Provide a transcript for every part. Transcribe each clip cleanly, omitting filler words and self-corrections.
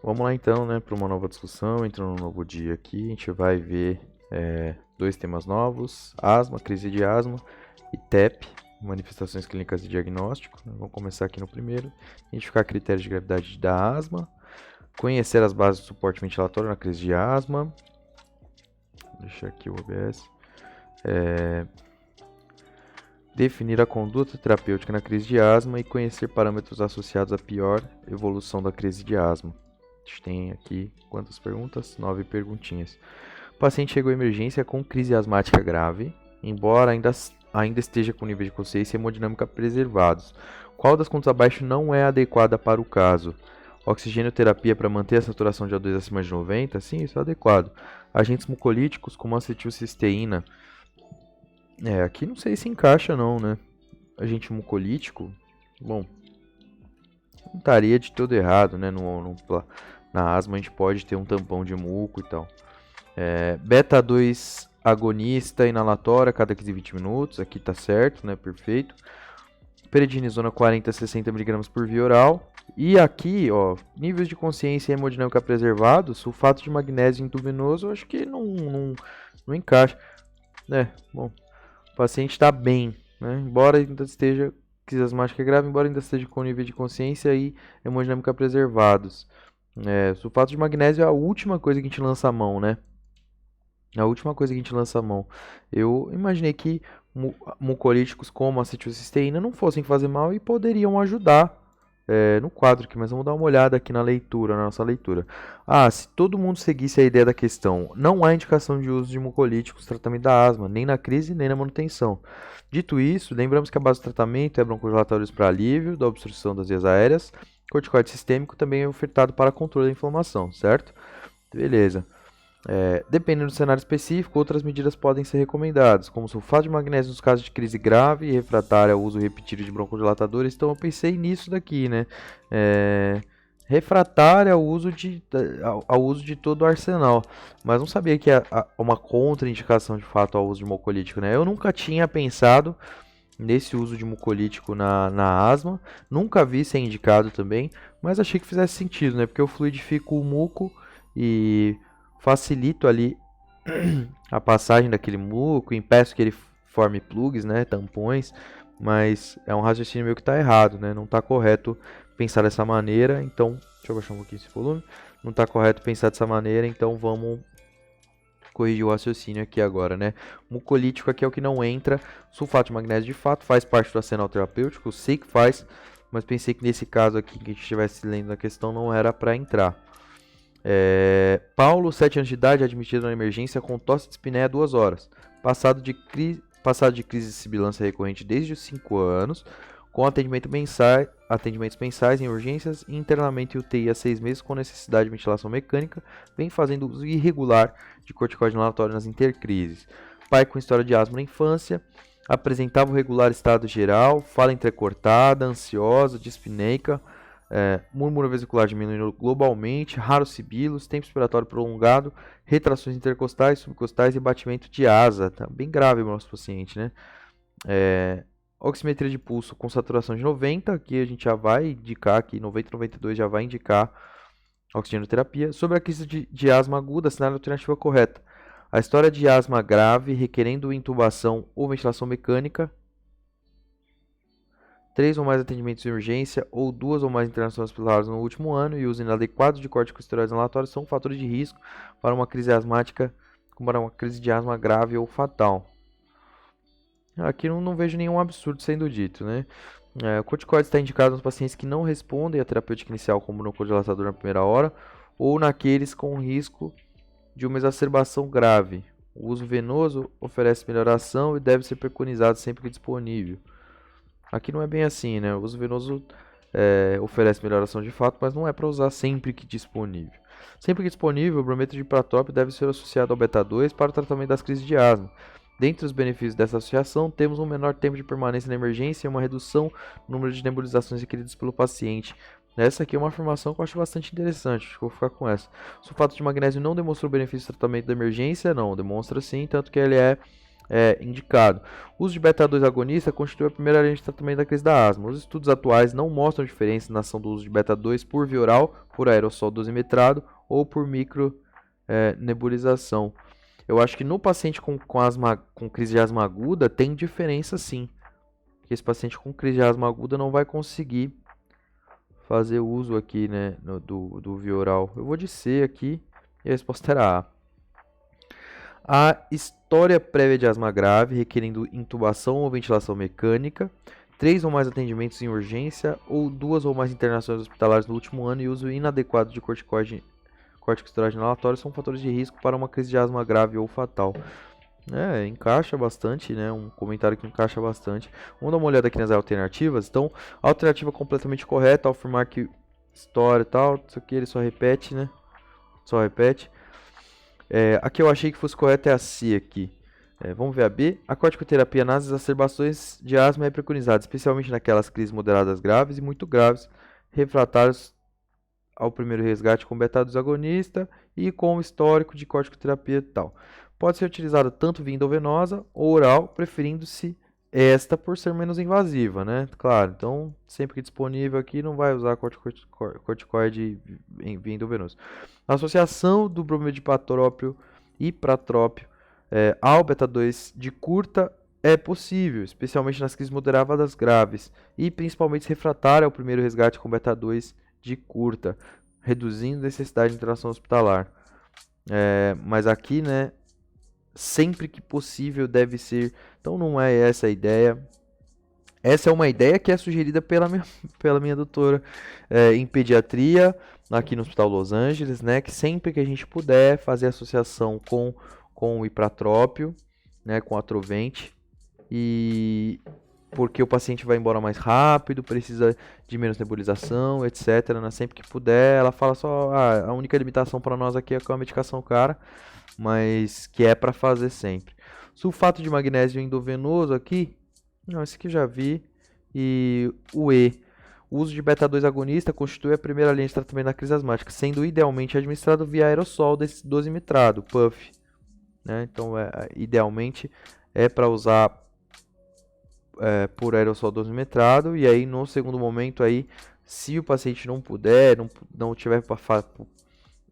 Vamos lá então, né, para uma nova discussão, entrando num novo dia aqui, a gente vai ver dois temas novos, asma, crise de asma e TEP, manifestações clínicas de diagnóstico. Vamos começar aqui no primeiro, identificar critérios de gravidade da asma, conhecer as bases do suporte ventilatório na crise de asma, deixar aqui o OBS, definir a conduta terapêutica na crise de asma e conhecer parâmetros associados à pior evolução da crise de asma. A gente tem aqui quantas perguntas? 9 perguntinhas. O paciente chegou à emergência com crise asmática grave, embora ainda esteja com nível de consciência e hemodinâmica preservados. Qual das contas abaixo não é adequada para o caso? Oxigenoterapia para manter a saturação de O2 acima de 90? Sim, isso é adequado. Agentes mucolíticos como acetilcisteína. Aqui não sei se encaixa não, né? Agente mucolítico, bom, não estaria de todo errado, né? Na asma a gente pode ter um tampão de muco e tal. Beta 2 agonista inalatória a cada 15 a 20 minutos, aqui tá certo, né? Perfeito. Prednisona 40 a 60 mg por via oral. E aqui, ó, níveis de consciência e hemodinâmica preservados, sulfato de magnésio intravenoso, eu acho que não encaixa, né? Bom, o paciente está bem, né? Embora ainda esteja crise asmática grave, embora ainda esteja com nível de consciência e hemodinâmica preservados. Sulfato de magnésio é a última coisa que a gente lança a mão, né? A última coisa que a gente lança a mão. Eu imaginei que mucolíticos como a acetilcisteína não fossem fazer mal e poderiam ajudar no quadro aqui, mas vamos dar uma olhada aqui na leitura, na nossa leitura. Se todo mundo seguisse a ideia da questão, não há indicação de uso de mucolíticos no tratamento da asma, nem na crise, nem na manutenção. Dito isso, lembramos que a base do tratamento é broncodilatórios para alívio da obstrução das vias aéreas, corticoide sistêmico também é ofertado para controle da inflamação, certo? Beleza. Dependendo do cenário específico, outras medidas podem ser recomendadas, como sulfato de magnésio nos casos de crise grave e refratária ao uso repetido de broncodilatadores. Então eu pensei nisso daqui, né? Refratária ao uso de todo o arsenal, mas não sabia que há uma contraindicação de fato ao uso de mucolítico, né? Eu nunca tinha pensado nesse uso de mucolítico na asma, nunca vi ser indicado também, mas achei que fizesse sentido, né? Porque eu fluidifico o muco e facilito ali a passagem daquele muco, impeço que ele forme plugs, né, tampões, mas é um raciocínio meu que está errado, né, não está correto pensar dessa maneira, então, deixa eu baixar um pouquinho esse volume, não está correto pensar dessa maneira, então vamos corrigir o raciocínio aqui agora, né, mucolítico aqui é o que não entra, sulfato de magnésio de fato faz parte do arsenal terapêutico, sei que faz, mas pensei que nesse caso aqui que a gente estivesse lendo a questão não era para entrar. Paulo, 7 anos de idade, admitido na emergência com tosse de espinéia 2 horas. Passado de crise de sibilância recorrente desde os 5 anos, com atendimentos mensais em urgências e internamento em UTI há 6 meses com necessidade de ventilação mecânica, vem fazendo uso irregular de corticoide inalatório nas intercrises. Pai com história de asma na infância, apresentava o regular estado geral, fala entrecortada, ansiosa, dispneica, murmúrio vesicular diminuindo globalmente, raros sibilos, tempo expiratório prolongado, retrações intercostais, subcostais e batimento de asa. Tá bem grave o nosso paciente, né? Oximetria de pulso com saturação de 90, aqui a gente já vai indicar, aqui 90 92 já vai indicar oxigenoterapia. Sobre a crise de asma aguda, assinale a alternativa correta. A história de asma grave requerendo intubação ou ventilação mecânica, 3 ou mais atendimentos de urgência ou 2 ou mais internações hospitalares no último ano e uso inadequado de corticosteroides inalatórios são fatores de risco para uma crise asmática, como para uma crise de asma grave ou fatal. Aqui não vejo nenhum absurdo sendo dito, né? O corticoide está indicado nos pacientes que não respondem à terapêutica inicial como broncodilatador na primeira hora ou naqueles com risco de uma exacerbação grave. O uso venoso oferece melhoração e deve ser preconizado sempre que disponível. Aqui não é bem assim, né? O uso venoso oferece melhoração de fato, mas não é para usar sempre que disponível. Sempre que disponível, o brometo de pratópio deve ser associado ao beta-2 para o tratamento das crises de asma. Dentre os benefícios dessa associação, temos um menor tempo de permanência na emergência e uma redução no número de nebulizações requeridas pelo paciente. Essa aqui é uma afirmação que eu acho bastante interessante, acho que vou ficar com essa. Sulfato de magnésio não demonstrou benefício no tratamento da emergência? Não, demonstra sim, tanto que ele é indicado. O uso de beta-2 agonista constitui a primeira linha de tratamento da crise da asma. Os estudos atuais não mostram diferença na ação do uso de beta-2 por via oral, por aerossol dosimetrado ou por nebulização. Eu acho que no paciente com crise de asma aguda tem diferença sim. Porque esse paciente com crise de asma aguda não vai conseguir fazer uso aqui, né, do via oral. Eu vou de C aqui e a resposta era A. A história prévia de asma grave, requerendo intubação ou ventilação mecânica, 3 ou mais atendimentos em urgência ou 2 ou mais internações hospitalares no último ano e uso inadequado de corticosteroide inalatório são fatores de risco para uma crise de asma grave ou fatal. Encaixa bastante, né? Um comentário que encaixa bastante. Vamos dar uma olhada aqui nas alternativas. Então, a alternativa completamente correta ao afirmar que história e tal, isso aqui ele só repete, né? Só repete. Aqui eu achei que fosse correta é a C aqui. Vamos ver a B. A corticoterapia nas exacerbações de asma é preconizada, especialmente naquelas crises moderadas graves e muito graves, refratários ao primeiro resgate com beta-2 agonista e com histórico de corticoterapia e tal. Pode ser utilizada tanto via endovenosa ou oral, preferindo-se esta por ser menos invasiva, né? Claro, então sempre que disponível aqui não vai usar corticoide via endovenoso. A associação do bromidipatrópio e pratrópio ao beta-2 de curta é possível, especialmente nas crises moderadas graves e principalmente se refratária ao primeiro resgate com beta-2 de curta, reduzindo a necessidade de internação hospitalar. Mas aqui, né, sempre que possível deve ser. Então não é essa a ideia. Essa é uma ideia que é sugerida pela minha doutora em pediatria, aqui no Hospital Los Angeles, né, que sempre que a gente puder fazer associação com o ipratrópio, né, com atrovente, e porque o paciente vai embora mais rápido, precisa de menos nebulização, etc. Né? Sempre que puder, ela fala só, a única limitação para nós aqui é com a medicação cara, mas que é para fazer sempre. Sulfato de magnésio endovenoso aqui, não, esse aqui eu já vi. E o E. O uso de beta-2 agonista constitui a primeira linha de tratamento da crise asmática, sendo idealmente administrado via aerossol dosimetrado, PUF. Né? Então, idealmente é para usar por aerossol dosimetrado, e aí no segundo momento aí, se o paciente não puder, não tiver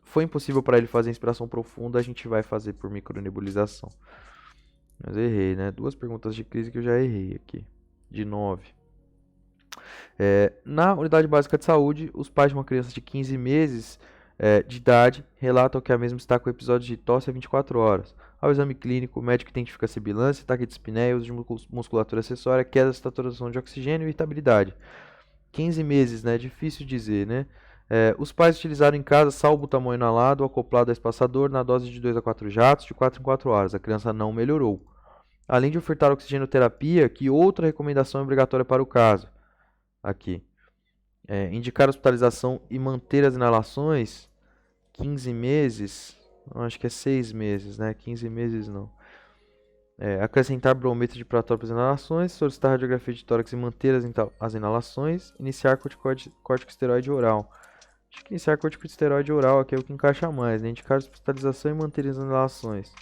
foi impossível para ele fazer inspiração profunda, a gente vai fazer por micronebulização. Mas errei, né? 2 perguntas de crise que eu já errei aqui, de 9. Na unidade básica de saúde, os pais de uma criança de 15 meses de idade relatam que a mesma está com episódios de tosse há 24 horas. Ao exame clínico, o médico identifica sibilância, ataque de espinéia, uso de musculatura acessória, queda da saturação de oxigênio e irritabilidade. 15 meses, né? Difícil dizer, né? Os pais utilizaram em casa salbutamol inalado acoplado a espaçador na dose de 2 a 4 jatos de 4 em 4 horas. A criança não melhorou. Além de ofertar oxigenoterapia, que outra recomendação é obrigatória para o caso? Aqui. Indicar hospitalização e manter as inalações 15 meses, acho que é 6 meses, né? 15 meses não. Acrescentar brometo de pratrópio às inalações, solicitar radiografia de tórax e manter as inalações, iniciar corticosteroide oral. Acho que iniciar corticosteroide oral aqui é o que encaixa mais, né? Indicar hospitalização e manter as inalações.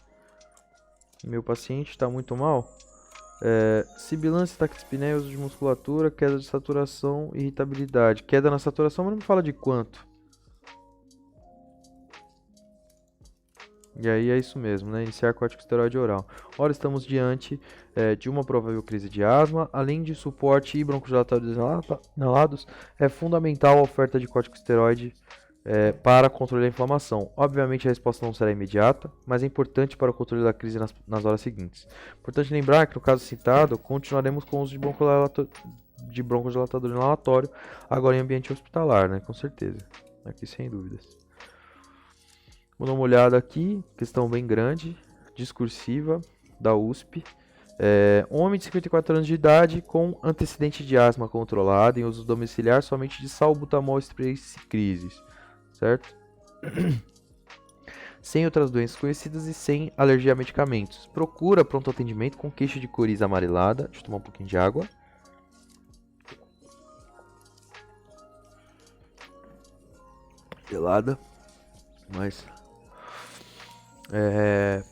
Meu paciente está muito mal. Sibilância, ataque de espinéia, uso de musculatura, queda de saturação, irritabilidade. Queda na saturação, mas não me fala de quanto. E aí é isso mesmo, né? Iniciar corticosteroide oral. Ora, estamos diante de uma provável crise de asma. Além de suporte e broncodilatadores inalados, é fundamental a oferta de corticosteroide para controle da inflamação. Obviamente a resposta não será imediata, mas é importante para o controle da crise nas horas seguintes. Importante lembrar que no caso citado, continuaremos com o uso de broncodilatador inalatório, agora em ambiente hospitalar, né? Com certeza. Aqui sem dúvidas. Vou dar uma olhada aqui, questão bem grande, discursiva, da USP. Homem de 54 anos de idade com antecedente de asma controlado em uso domiciliar somente de salbutamol spray crises, certo? Sem outras doenças conhecidas e sem alergia a medicamentos. Procura pronto atendimento com queixa de coriza amarelada. Deixa eu tomar um pouquinho de água. Gelada, mas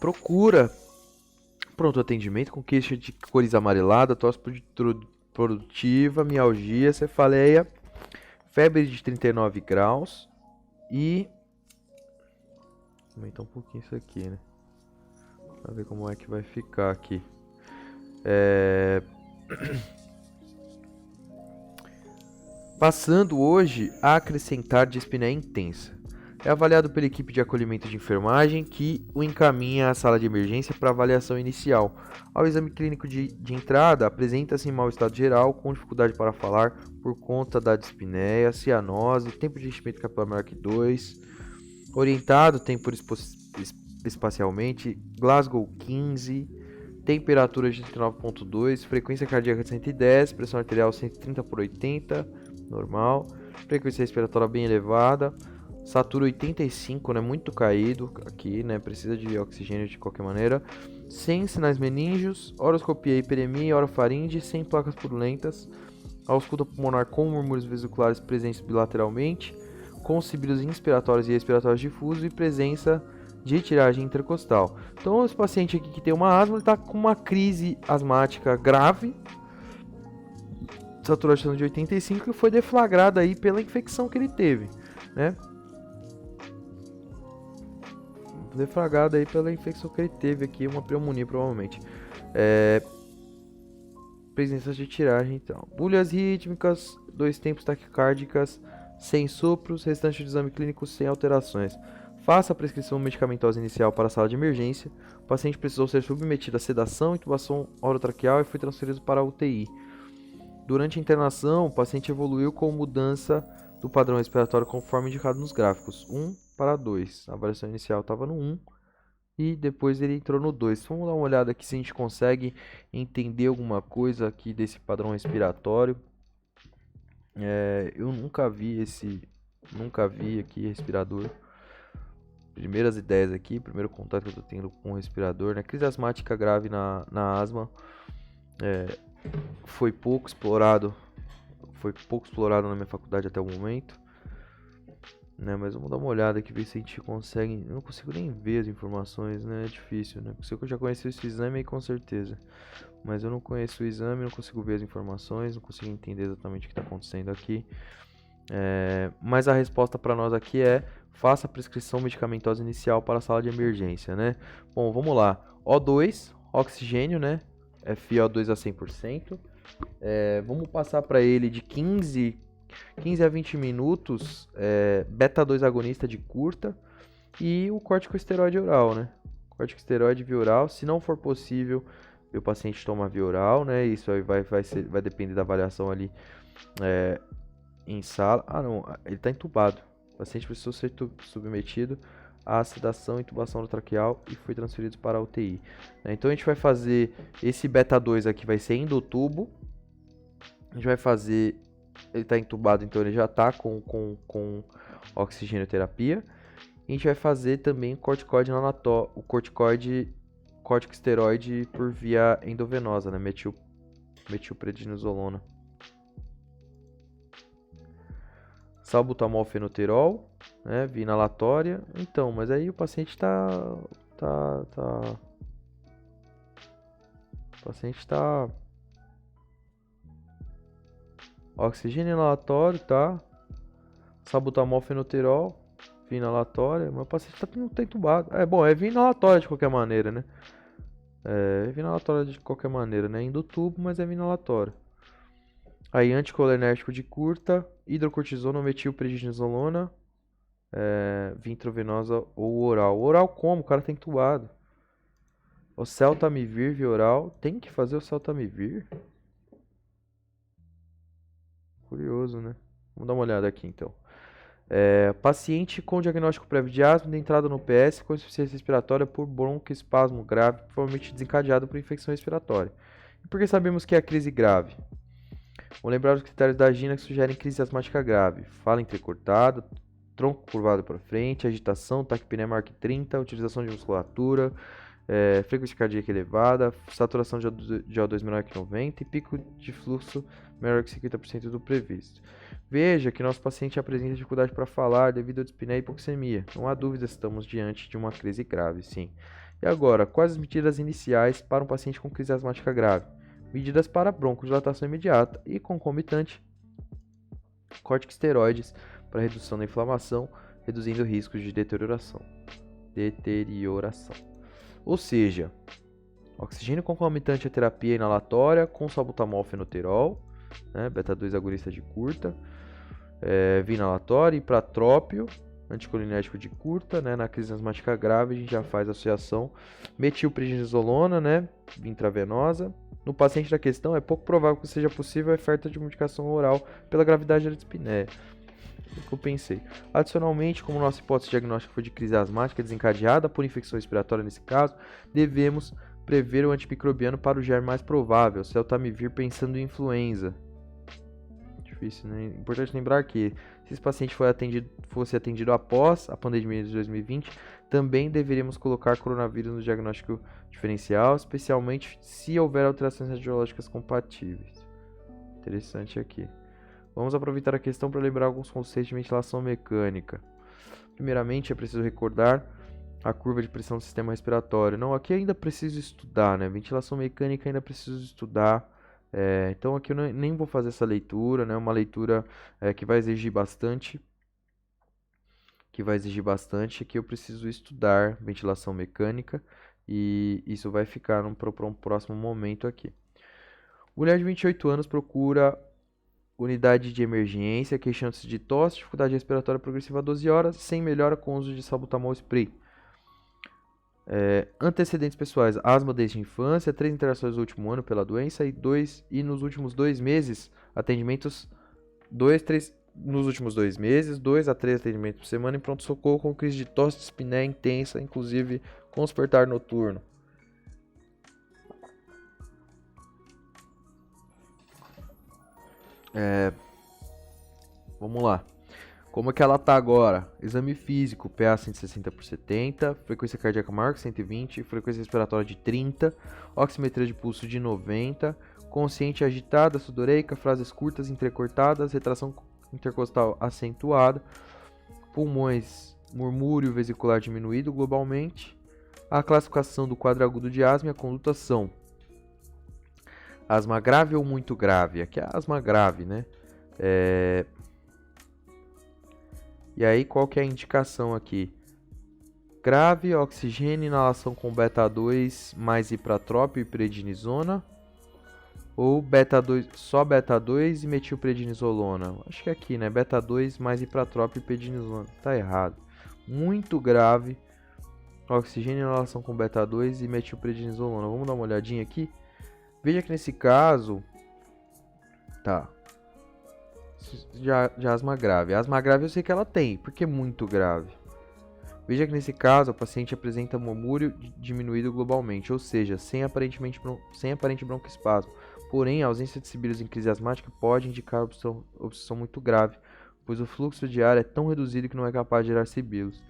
procura Pronto atendimento com queixa de cores amarelada, tosse produtiva, mialgia, cefaleia, febre de 39 graus e... Vou aumentar um pouquinho isso aqui, né? Pra ver como é que vai ficar aqui. Passando hoje a acrescentar dispneia intensa. É avaliado pela equipe de acolhimento de enfermagem que o encaminha à sala de emergência para avaliação inicial. Ao exame clínico de entrada, apresenta-se em mau estado geral, com dificuldade para falar por conta da dispneia, cianose, tempo de enchimento capilar maior que 2, orientado, tempo espacialmente, Glasgow 15, temperatura de 39,2, frequência cardíaca de 110, pressão arterial 130/80, normal, frequência respiratória bem elevada, satura 85, né, muito caído aqui, né, precisa de oxigênio de qualquer maneira, sem sinais meníngeos, horoscopia, hiperemia e orofaringe, sem placas purulentas, ausculta pulmonar com murmúrios vesiculares presentes bilateralmente, com sibilos inspiratórios e expiratórios difusos e presença de tiragem intercostal. Então, esse paciente aqui que tem uma asma, ele está com uma crise asmática grave, saturação de 85, que foi deflagrada aí pela infecção que ele teve, né? Deflagrada aí pela infecção que ele teve aqui, uma pneumonia provavelmente. Presença de tiragem, então. Bulhas rítmicas, 2 tempos taquicárdicas, sem sopros, restante do exame clínico sem alterações. Faça a prescrição medicamentosa inicial para a sala de emergência. O paciente precisou ser submetido a sedação, intubação orotraqueal e foi transferido para a UTI. Durante a internação, o paciente evoluiu com mudança do padrão respiratório conforme indicado nos gráficos, 1/2. A avaliação inicial estava no 1 e depois ele entrou no 2. Vamos dar uma olhada aqui se a gente consegue entender alguma coisa aqui desse padrão respiratório. Eu nunca vi aqui respirador. Primeiras ideias aqui, primeiro contato que eu tô tendo com o respirador, né? Crise asmática grave na asma. Foi pouco explorado na minha faculdade até o momento, né? Mas vamos dar uma olhada aqui, ver se a gente consegue. Eu não consigo nem ver as informações, né? É difícil, né? Se eu já conheci esse exame aí, com certeza, mas eu não conheço o exame, não consigo ver as informações, não consigo entender exatamente o que está acontecendo aqui. Mas a resposta para nós aqui é: faça a prescrição medicamentosa inicial para a sala de emergência, né? Bom, vamos lá. O2, oxigênio, né? FiO2 a 100%. Vamos passar para ele de 15 a 20 minutos, beta-2 agonista de curta e o corticosteroide oral, né? Corticosteroide via oral, se não for possível, o paciente toma via oral, né? Isso aí vai depender da avaliação ali em sala. Não, ele está entubado. O paciente precisou ser submetido à sedação e intubação traqueal e foi transferido para a UTI. Então a gente vai fazer esse beta-2 aqui, vai ser endotubo. A gente vai fazer, ele está entubado, então ele já está com oxigenoterapia. E a gente vai fazer também o corticosteroide por via endovenosa, né? Metilprednisolona. Salbutamol fenoterol, né? Via inalatória. Então, mas aí o paciente O paciente está oxigênio inalatório, tá? Salbutamol fenoterol, via inalatória, mas o paciente tá entubado. Bom, é via inalatória de qualquer maneira, né? Via inalatória de qualquer maneira, né? Endotubo, mas é via inalatória. Aí, anticolinérgico de curta, hidrocortisona, metilprednisolona, via intravenosa ou oral. Oral como? O cara tá entubado. O Oseltamivir via oral. Tem que fazer o Oseltamivir? Curioso, né? Vamos dar uma olhada aqui, então. Paciente com diagnóstico prévio de asma, de entrada no PS com insuficiência respiratória por broncoespasmo grave, provavelmente desencadeado por infecção respiratória. E por que sabemos que é a crise grave? Vamos lembrar os critérios da GINA que sugerem crise asmática grave. Fala entrecortada, tronco curvado para frente, agitação, taquipnea maior que 30, utilização de musculatura, frequência cardíaca elevada, saturação de O2 menor que 90 e pico de fluxo menor que 50% do previsto. Veja que nosso paciente apresenta dificuldade para falar devido à dispneia e hipoxemia. Não há dúvida se estamos diante de uma crise grave, sim. E agora, quais as medidas iniciais para um paciente com crise asmática grave? Medidas para broncodilatação imediata e concomitante, corticosteroides para redução da inflamação, reduzindo riscos de deterioração. Ou seja, oxigênio concomitante à terapia inalatória com salbutamol fenoterol, né, beta-2 agonista de curta, via inalatória, ipratrópio, anticolinético de curta, né, na crise asmática grave a gente já faz associação, metilprednisolona, né, intravenosa. No paciente da questão, é pouco provável que seja possível a oferta de medicação oral pela gravidade da dispneia. É o que eu pensei. Adicionalmente, como nossa hipótese diagnóstica foi de crise asmática desencadeada por infecção respiratória nesse caso, devemos prever o antimicrobiano para o germe mais provável, celtamivir pensando em influenza. Difícil, né? Importante lembrar que se esse paciente fosse atendido após a pandemia de 2020, também deveríamos colocar coronavírus no diagnóstico diferencial, especialmente se houver alterações radiológicas compatíveis. Interessante aqui. Vamos aproveitar a questão para lembrar alguns conceitos de ventilação mecânica. Primeiramente, é preciso recordar a curva de pressão do sistema respiratório. Não, aqui ainda preciso estudar, né? Ventilação mecânica ainda preciso estudar. Então aqui eu nem vou fazer essa leitura, né? Uma leitura que vai exigir bastante. Que eu preciso estudar ventilação mecânica. E isso vai ficar para um próximo momento aqui. Mulher de 28 anos procura unidade de emergência, queixando-se de tosse, dificuldade respiratória progressiva a 12 horas, sem melhora com o uso de salbutamol spray. Antecedentes pessoais: asma desde a infância, 3 interações no último ano pela doença e nos últimos 2 meses, atendimentos 2 a 3 atendimentos por semana em pronto-socorro com crise de tosse, dispneia intensa, inclusive com despertar noturno. Vamos lá. Como é que ela tá agora? Exame físico, PA 160/70, frequência cardíaca maior que 120, frequência respiratória de 30, oximetria de pulso de 90, consciente agitada, sudoreica, frases curtas entrecortadas, retração intercostal acentuada, pulmões, murmúrio vesicular diminuído globalmente. A classificação do quadro agudo de asma e a conduta são asma grave ou muito grave. Aqui é asma grave, né? E aí, qual que é a indicação aqui? Grave, oxigênio, inalação com beta-2 mais ipratrópio e prednisona. Ou beta-2, só beta-2 e metilprednisolona. Acho que é aqui, né? Beta-2 mais ipratrópio e prednisona. Tá errado. Muito grave. Oxigênio, inalação com beta-2 e metilprednisolona. Vamos dar uma olhadinha aqui. Veja que nesse caso... Tá. De asma grave. A asma grave eu sei que ela tem, porque é muito grave. Veja que nesse caso o paciente apresenta murmúrio diminuído globalmente, ou seja, sem aparente broncoespasmo. Porém, a ausência de sibilos em crise asmática pode indicar obstrução muito grave, pois o fluxo de ar é tão reduzido que não é capaz de gerar sibilos.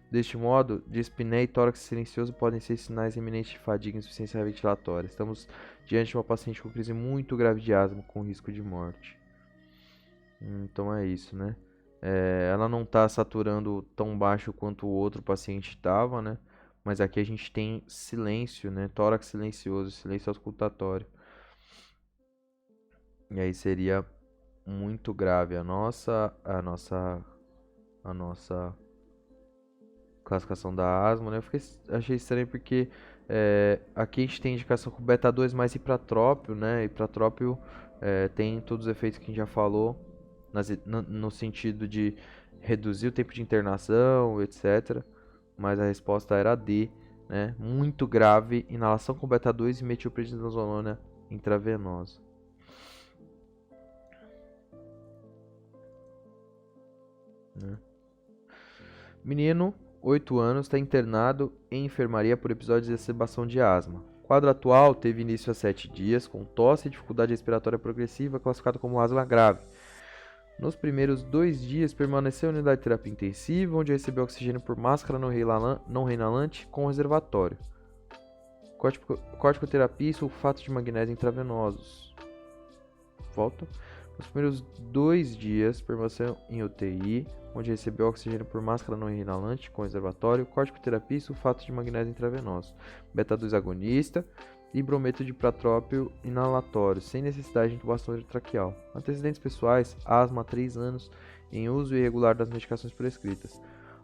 Deste modo, dispneia e tórax silencioso podem ser sinais iminentes de fadiga e insuficiência ventilatória. Estamos diante de uma paciente com crise muito grave de asma, com risco de morte. Então é isso, né? Ela não está saturando tão baixo quanto o outro paciente estava, né? Mas aqui a gente tem silêncio, né? Tórax silencioso, silêncio auscultatório. E aí seria muito grave a nossa classificação da asma, né? Achei estranho porque aqui a gente tem indicação com beta-2 mais ipratrópio, né? Ipratrópio tem todos os efeitos que a gente já falou. No sentido de reduzir o tempo de internação, etc. Mas a resposta era D, né? Muito grave, inalação com beta-2 e metilprednisolona intravenosa. Né? Menino, 8 anos, está internado em enfermaria por episódio de exacerbação de asma. O quadro atual teve início há 7 dias, com tosse e dificuldade respiratória progressiva, classificado como asma grave. Nos primeiros 2 dias, permaneceu em unidade de terapia intensiva, onde recebeu oxigênio por máscara não reinalante com reservatório. Corticoterapia e sulfato de magnésio intravenosos. Volta. Os primeiros 2 dias permaneceu em UTI, onde recebeu oxigênio por máscara não inalante com reservatório, corticoterapia e sulfato de magnésio intravenoso, beta-2 agonista e brometo de pratrópio inalatório, sem necessidade de intubação traqueal. Antecedentes pessoais, asma há 3 anos, em uso irregular das medicações prescritas.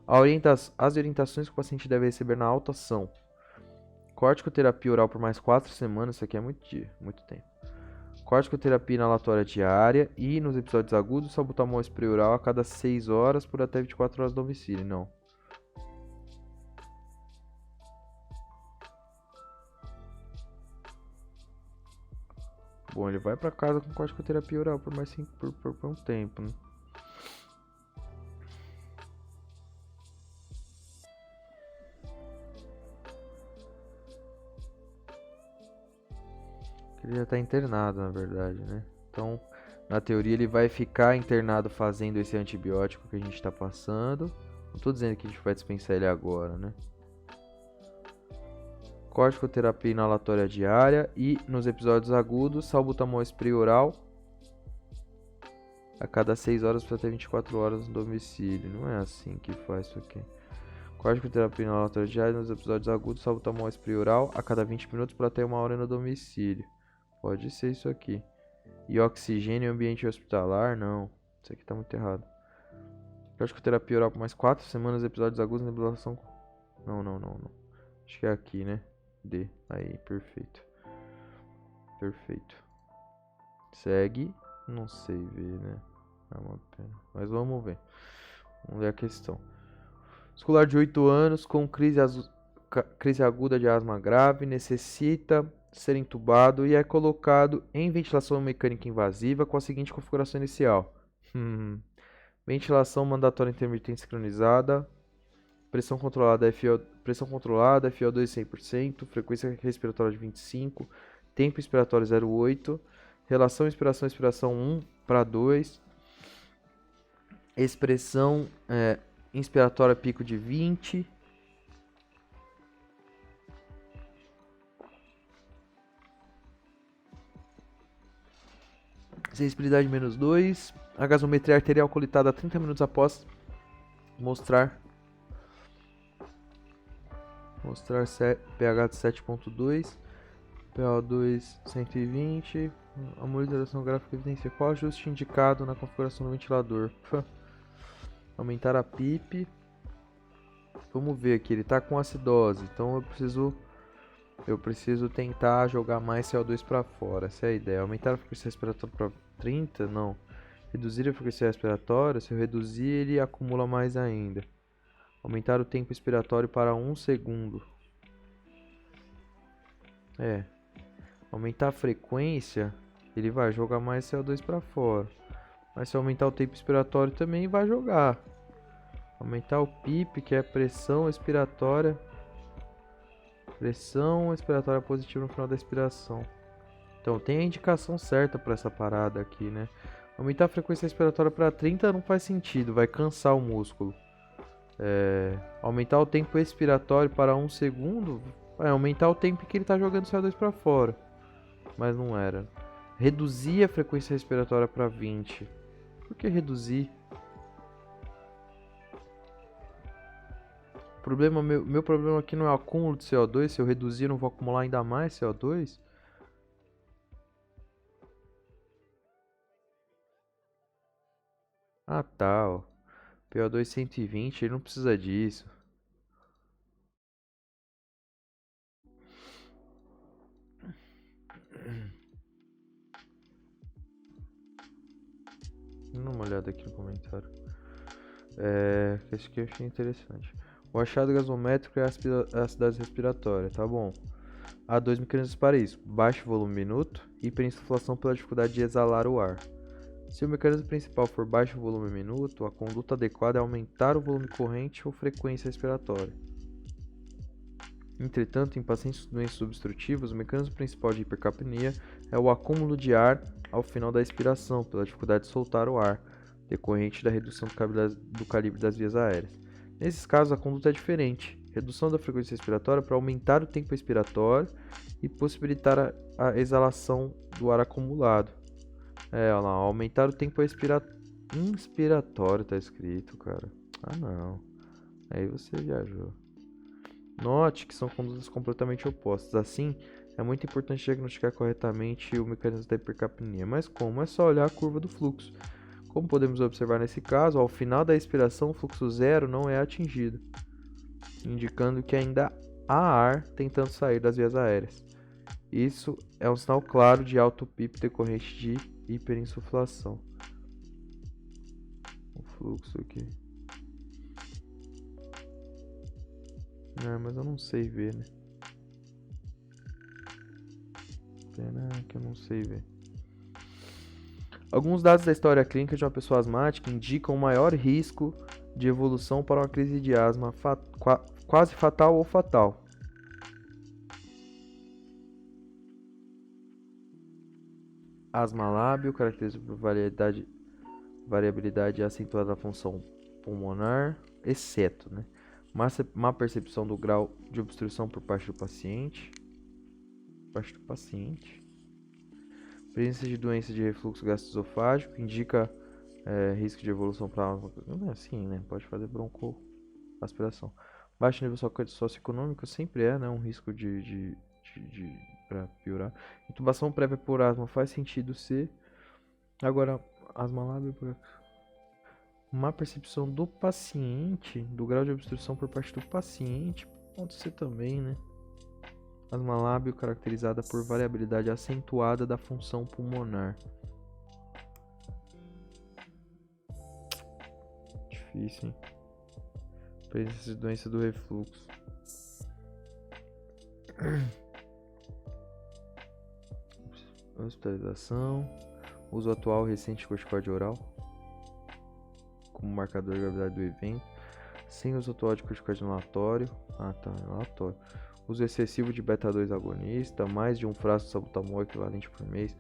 As orientações que o paciente deve receber na alta são: corticoterapia oral por mais 4 semanas, isso aqui é muito tempo. Corticoterapia inalatória diária e, nos episódios agudos, salbutamol spray oral a cada 6 horas por até 24 horas no domicílio. Não. Bom, ele vai pra casa com corticoterapia oral por mais por um tempo, né? Ele já tá internado, na verdade, né? Então, na teoria, ele vai ficar internado fazendo esse antibiótico que a gente tá passando. Não tô dizendo que a gente vai dispensar ele agora, né? Corticoterapia inalatória diária e, nos episódios agudos, salbutamol spray oral a cada 6 horas para até 24 horas no domicílio. Não é assim que faz isso aqui. Corticoterapia inalatória diária nos episódios agudos, salbutamol spray oral a cada 20 minutos por até 1 hora no domicílio. Pode ser isso aqui. E oxigênio em ambiente hospitalar? Não. Isso aqui tá muito errado. Corticoterapia oral por mais 4 semanas, episódios agudos, nebulização. Não. Acho que é aqui, né? D. Aí, perfeito. Perfeito. Segue. Não sei ver, né? É uma pena. Mas vamos ver. Vamos ver a questão. Escolar de 8 anos com crise aguda de asma grave necessita ser entubado e é colocado em ventilação mecânica invasiva com a seguinte configuração inicial. Ventilação mandatória intermitente sincronizada, pressão controlada FO2 100%, frequência respiratória de 25, tempo expiratório 0,8, relação inspiração-expiração 1:2, expressão inspiratória pico de 20, sensibilidade -2, a gasometria arterial colitada 30 minutos após mostrar pH de 7.2, PO2 120, a monitoração gráfica evidencia qual ajuste indicado na configuração do ventilador. Aumentar a PIP. Vamos ver aqui, ele está com acidose, então eu preciso tentar jogar mais CO2 para fora. Essa é a ideia. Aumentar a frequência respiratória para 30? Não. Reduzir a frequência respiratória, se eu reduzir ele acumula mais ainda. Aumentar o tempo expiratório para 1 segundo. Aumentar a frequência, ele vai jogar mais CO2 para fora. Mas se aumentar o tempo expiratório também vai jogar. Aumentar o PIP, que é a pressão expiratória. Pressão expiratória positiva no final da expiração. Então tem a indicação certa para essa parada aqui, né? Aumentar a frequência respiratória para 30 não faz sentido, vai cansar o músculo. Aumentar o tempo expiratório para 1 segundo vai aumentar o tempo que ele está jogando CO2 para fora. Mas não era. Reduzir a frequência respiratória para 20. Por que reduzir? Meu problema aqui não é o acúmulo de CO2. Se eu reduzir, eu não vou acumular ainda mais CO2? Ah, tá, ó. PO2 120, ele não precisa disso. Dá uma olhada aqui no comentário. Esse aqui eu achei interessante. O achado gasométrico é a acidose respiratória, tá bom. Há 2 mecanismos para isso: baixo volume minuto e hiperinsuflação pela dificuldade de exalar o ar. Se o mecanismo principal for baixo volume minuto, a conduta adequada é aumentar o volume corrente ou frequência respiratória. Entretanto, em pacientes doentes obstrutivos, o mecanismo principal de hipercapnia é o acúmulo de ar ao final da expiração, pela dificuldade de soltar o ar, decorrente da redução do calibre das vias aéreas. Nesses casos, a conduta é diferente: redução da frequência respiratória para aumentar o tempo expiratório e possibilitar a exalação do ar acumulado. Olha lá, aumentar o tempo inspiratório, tá escrito, cara. Ah, não. Aí você viajou. Note que são condutas completamente opostas. Assim, é muito importante diagnosticar corretamente o mecanismo da hipercapnia. Mas como? É só olhar a curva do fluxo. Como podemos observar nesse caso, ao final da expiração, o fluxo zero não é atingido, indicando que ainda há ar tentando sair das vias aéreas. Isso é um sinal claro de alto PIP decorrente de hiperinsuflação. O fluxo aqui. Mas eu não sei ver, né? Pena que eu não sei ver. Alguns dados da história clínica de uma pessoa asmática indicam um maior risco de evolução para uma crise de asma quase fatal ou fatal. Asma lábio, caracterizado por variabilidade acentuada da função pulmonar, exceto, né? Má percepção do grau de obstrução por parte do paciente. Presença de doença de refluxo gastroesofágico, indica risco de evolução para asma. Não é assim, né? Pode fazer broncoaspiração. Baixo nível socioeconômico sempre é, né? Um risco para piorar. Intubação prévia por asma faz sentido ser. Agora, asma lábio, má percepção do paciente, do grau de obstrução por parte do paciente, pode ser também, né? Asma lábio caracterizada por variabilidade acentuada da função pulmonar. Difícil, hein? Presença de doença do refluxo. Hospitalização. Uso atual recente de corticoide oral como marcador de gravidade do evento. Sem uso atual de corticoide inalatório. Inalatório. Uso excessivo de beta-2 agonista, mais de um frasco de salbutamol equivalente por mês.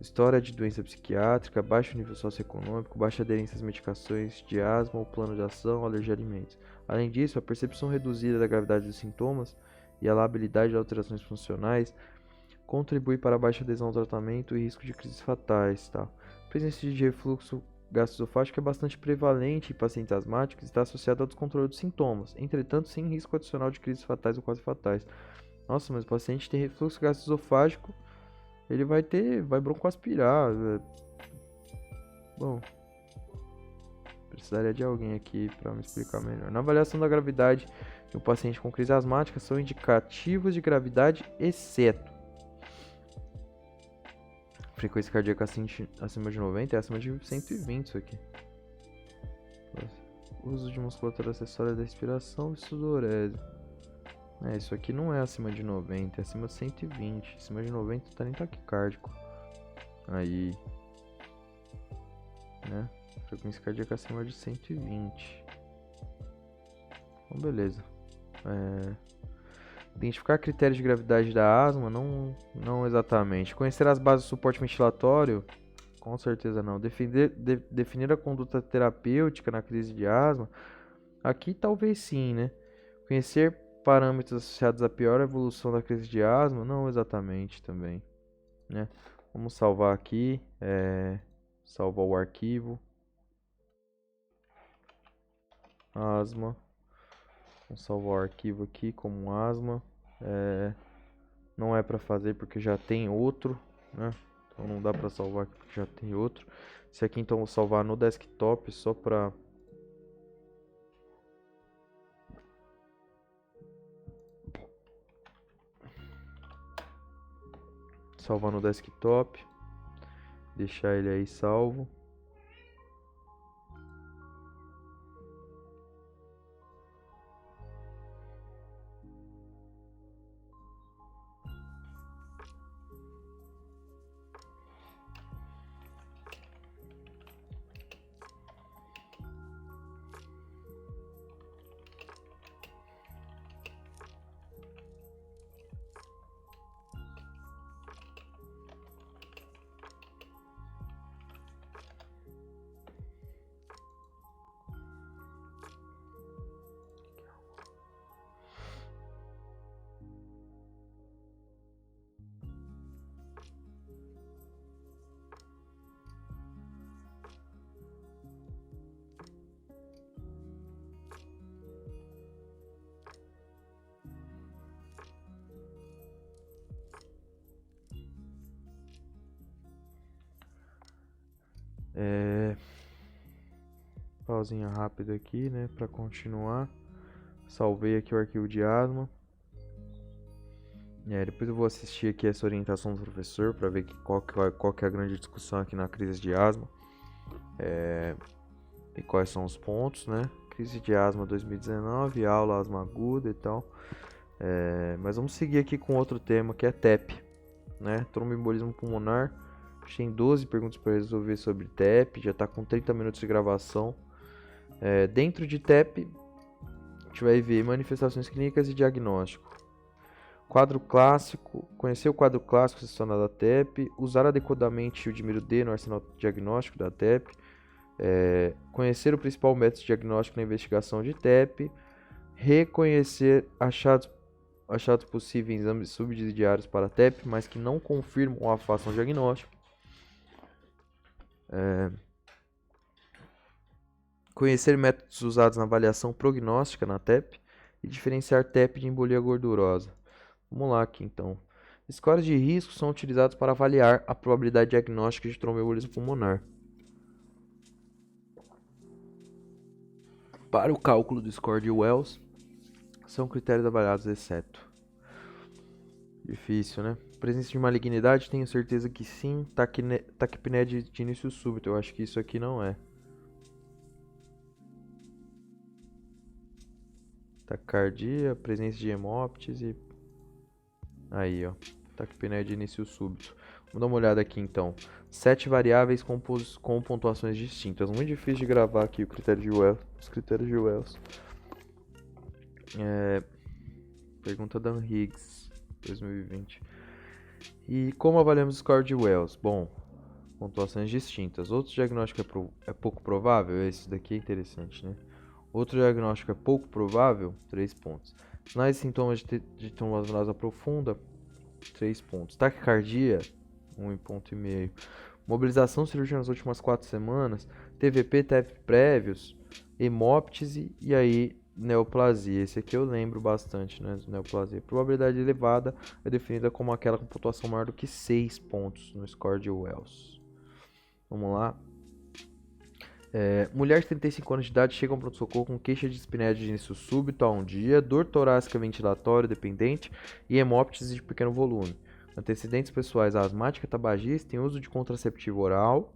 História de doença psiquiátrica, baixo nível socioeconômico, baixa aderência às medicações de asma ou plano de ação, alergia a alimentos. Além disso, a percepção reduzida da gravidade dos sintomas e a labilidade de alterações funcionais contribui para a baixa adesão ao tratamento e risco de crises fatais. Tá? A presença de refluxo gastroesofágico é bastante prevalente em pacientes asmáticos e está associada ao descontrole dos sintomas, entretanto sem risco adicional de crises fatais ou quase fatais. Nossa, mas o paciente tem refluxo gastroesofágico, ele vai broncoaspirar. Bom, precisaria de alguém aqui para me explicar melhor. Na avaliação da gravidade de um paciente com crise asmática, são indicativos de gravidade, exceto frequência cardíaca acima de 90 e acima de 120, isso aqui. Uso de musculatura acessória da respiração e sudorese. Isso aqui não é acima de 90, é acima de 120. Acima de 90 tá nem taquicárdico. Aí, né? Frequência cardíaca acima de 120. Então, beleza. Identificar critérios de gravidade da asma, não exatamente. Conhecer as bases do suporte ventilatório, com certeza não. Definir a conduta terapêutica na crise de asma, aqui talvez sim, né? Conhecer parâmetros associados à pior evolução da crise de asma, não exatamente também, né? Vamos salvar aqui, salvar o arquivo. Asma. Vamos salvar o arquivo aqui como asma. Não é para fazer porque já tem outro, né? Então não dá para salvar aqui porque já tem outro. Esse aqui então eu vou salvar no desktop só para salvar no desktop, deixar ele aí salvo. Pausinha rápida aqui, né, para continuar. Salvei aqui o arquivo de asma. Depois eu vou assistir aqui essa orientação do professor para ver qual que é a grande discussão aqui na crise de asma. E quais são os pontos, né? Crise de asma 2019, aula asma aguda e tal. Mas vamos seguir aqui com outro tema que é TEP, né? Tromboembolismo pulmonar. A gente tem 12 perguntas para resolver sobre TEP, já está com 30 minutos de gravação. Dentro de TEP, a gente vai ver manifestações clínicas e diagnóstico. Quadro clássico, conhecer o quadro clássico relacionado à TEP, usar adequadamente o dímero D no arsenal diagnóstico da TEP, conhecer o principal método de diagnóstico na investigação de TEP, reconhecer achados possíveis em exames subsidiários para TEP, mas que não confirmam ou afastam o diagnóstico. Conhecer métodos usados na avaliação prognóstica na TEP e diferenciar TEP de embolia gordurosa. Vamos lá aqui então. Scores de risco são utilizados para avaliar a probabilidade diagnóstica de tromboembolismo pulmonar. Para o cálculo do score de Wells, são critérios avaliados exceto. Difícil, né? Presença de malignidade, tenho certeza que sim. Taquipneia de início súbito, eu acho que isso aqui não é. Taquicardia, presença de hemóptise. Aí, ó. Taquipneia de início súbito. Vamos dar uma olhada aqui, então. 7 variáveis com pontuações distintas. Muito difícil de gravar aqui o critério de Wells. Os critérios de Wells. Pergunta Dan Higgs, 2020. E como avaliamos o score de Wells? Bom, pontuações distintas. Outro diagnóstico é pouco provável? Esse daqui é interessante, né? Outro diagnóstico é pouco provável? 3 pontos. Sinais e sintomas de trombose venosa profunda? 3 pontos. Taquicardia? 1,5 ponto. Mobilização cirúrgica nas últimas 4 semanas? TVP, TEP prévios? Hemóptise e aí neoplasia. Esse aqui eu lembro bastante, né? Neoplasia. Probabilidade elevada é definida como aquela com pontuação maior do que 6 pontos no score de Wells. Vamos lá. Mulher de 35 anos de idade chega ao pronto-socorro com queixa de dispneia de início súbito há um dia, dor torácica ventilatória dependente e hemóptise de pequeno volume. Antecedentes pessoais asmática, tabagista, tem uso de contraceptivo oral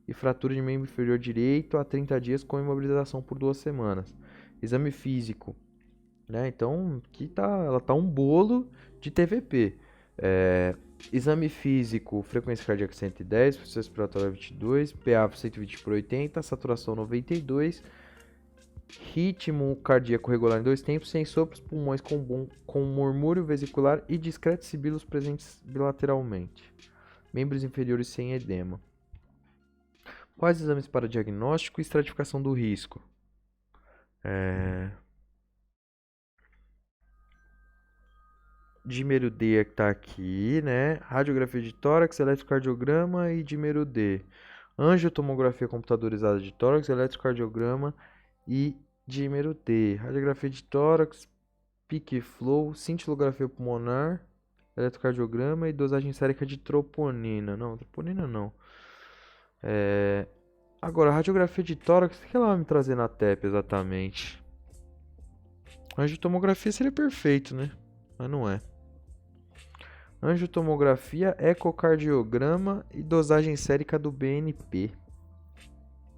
e fratura de membro inferior direito há 30 dias com imobilização por 2 semanas. Exame físico, né? Então, aqui ela tá um bolo de TVP. Exame físico, frequência cardíaca 110, frequência respiratória 22, PA 120/80, saturação 92, ritmo cardíaco regular em 2 tempos, sem sopros, pulmões com murmúrio vesicular e discretos sibilos presentes bilateralmente. Membros inferiores sem edema. Quais exames para diagnóstico e estratificação do risco? Dímero D que tá aqui, né? Radiografia de tórax, eletrocardiograma e dímero D. Angiotomografia computadorizada de tórax, eletrocardiograma e dímero D. Radiografia de tórax, peak flow, cintilografia pulmonar, eletrocardiograma e dosagem sérica de troponina. Não, troponina não. Agora, radiografia de tórax, o que ela vai me trazer na TEP exatamente? Angiotomografia seria perfeito, né? Mas não é. Angiotomografia, ecocardiograma e dosagem sérica do BNP.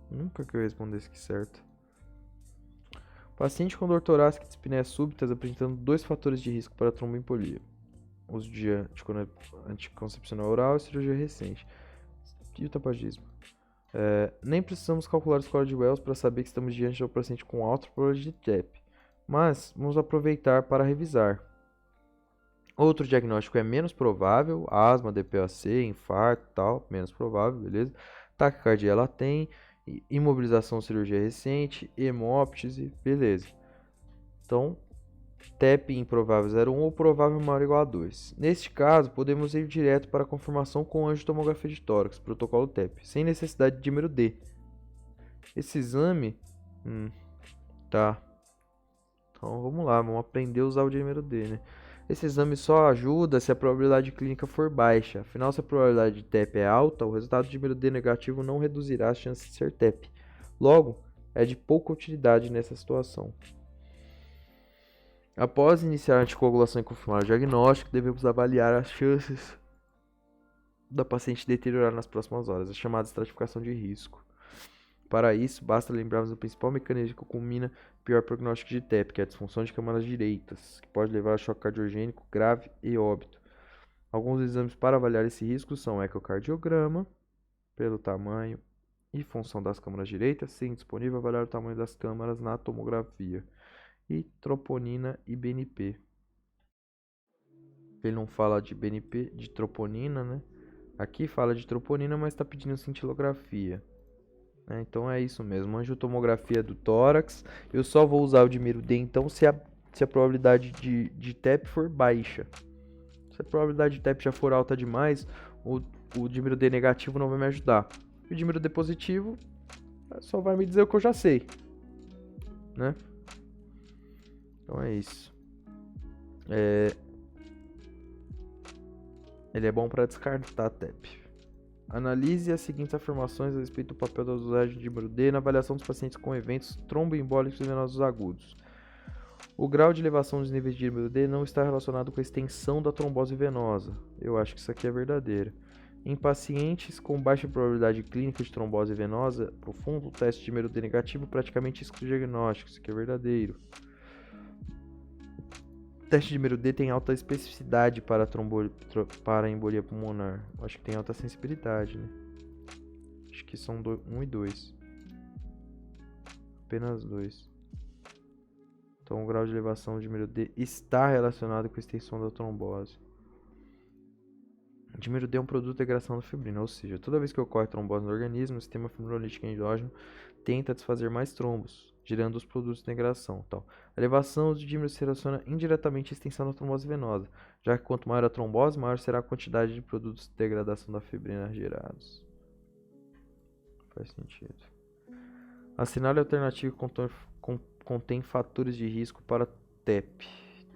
Nunca que eu respondesse que certo. Paciente com dor torácica e dispneia súbitas apresentando 2 fatores de risco para tromboembolia. Uso de anticoncepcional oral e cirurgia recente. E o tabagismo. Nem precisamos calcular o score de Wells para saber que estamos diante de um paciente com alta probabilidade de TEP. Mas vamos aproveitar para revisar. Outro diagnóstico é menos provável, asma, DPOC, infarto, tal, menos provável, beleza? Taquicardia ela tem, imobilização, cirurgia recente, hemóptise, beleza. Então, TEP improvável 0,1 ou provável maior ou igual a 2. Neste caso, podemos ir direto para a confirmação com angiotomografia de tórax, protocolo TEP, sem necessidade de dímero D. Esse exame, tá. Então, vamos lá, vamos aprender a usar o dímero D, né? Esse exame só ajuda se a probabilidade clínica for baixa. Afinal, se a probabilidade de TEP é alta, o resultado de dímero D negativo não reduzirá as chances de ser TEP. Logo, é de pouca utilidade nessa situação. Após iniciar a anticoagulação e confirmar o diagnóstico, devemos avaliar as chances da paciente deteriorar nas próximas horas, a chamada estratificação de risco. Para isso, basta lembrarmos do principal mecanismo que culmina o pior prognóstico de TEP, que é a disfunção de câmaras direitas, que pode levar a choque cardiogênico grave e óbito. Alguns exames para avaliar esse risco são o ecocardiograma, pelo tamanho e função das câmaras direitas, sim, disponível avaliar o tamanho das câmaras na tomografia, e troponina e BNP. Ele não fala de BNP, de troponina, né? Aqui fala de troponina, mas está pedindo cintilografia. Então é isso mesmo, angiotomografia do tórax. Eu só vou usar o dímero D então se a probabilidade de TEP for baixa. Se a probabilidade de TEP já for alta demais, o dímero D negativo não vai me ajudar. O dímero D positivo só vai me dizer o que eu já sei, né? Então é isso. Ele é bom para descartar TEP. Analise as seguintes afirmações a respeito do papel da dosagem de dímero D na avaliação dos pacientes com eventos tromboembólicos venosos agudos. O grau de elevação dos níveis de dímero D não está relacionado com a extensão da trombose venosa. Eu acho que isso aqui é verdadeiro. Em pacientes com baixa probabilidade clínica de trombose venosa profunda, o teste de dímero D negativo praticamente exclui o diagnóstico. Isso aqui é verdadeiro. O teste de dímero D tem alta especificidade para a embolia pulmonar. Eu acho que tem alta sensibilidade, né? Acho que são 1 e 2. Apenas 2. Então o grau de elevação de dímero D está relacionado com a extensão da trombose. O dímero D é um produto de degradação da fibrina, ou seja, toda vez que ocorre trombose no organismo, o sistema fibrinolítico endógeno tenta desfazer mais trombos, gerando os produtos de degradação. Então, a elevação de dímero se relaciona indiretamente à extensão da trombose venosa, já que quanto maior a trombose, maior será a quantidade de produtos de degradação da fibrina gerados. Faz sentido. Assinale a alternativa que contém fatores de risco para TEP,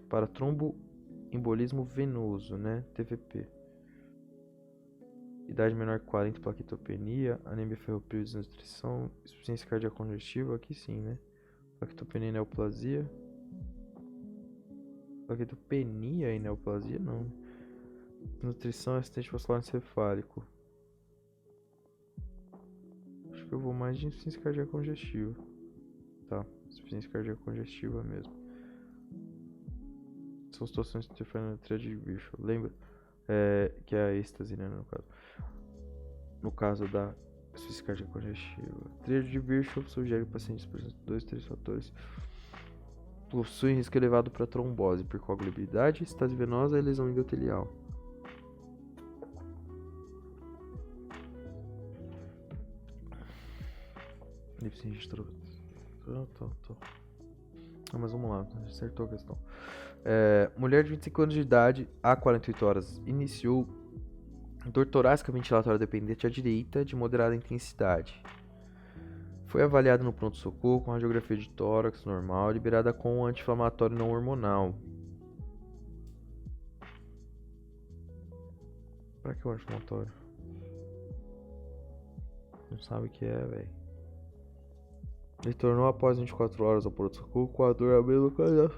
para tromboembolismo venoso, né? TVP. Idade menor que 40, plaquetopenia, anemia ferropriva, desnutrição, insuficiência cardíaca congestiva, aqui sim, né? Plaquetopenia e neoplasia. Plaquetopenia e neoplasia, não. Nutrição, acidente vascular encefálico. Acho que eu vou mais de insuficiência cardíaca congestiva. Tá, insuficiência cardíaca congestiva mesmo. São situações que interferem na tríade de Virchow. Lembra? Que é a êxtase, né, no caso. No caso da insuficiência cardíaca congestiva. Tríade de Virchow sugere que pacientes apresentam 2 ou 3 fatores. Possuem risco elevado para trombose, hipercoagulabilidade, estase venosa e lesão endotelial. Deficiência de mas vamos lá, acertou a questão. Mulher de 25 anos de idade, há 48 horas, iniciou dor torácica ventilatória dependente à direita de moderada intensidade. Foi avaliada no pronto-socorro com radiografia de tórax normal, liberada com um anti-inflamatório não hormonal. Pra que o anti-inflamatório? Não sabe o que é, velho. Retornou após 24 horas ao pronto-socorro com a dor a mesma coisa,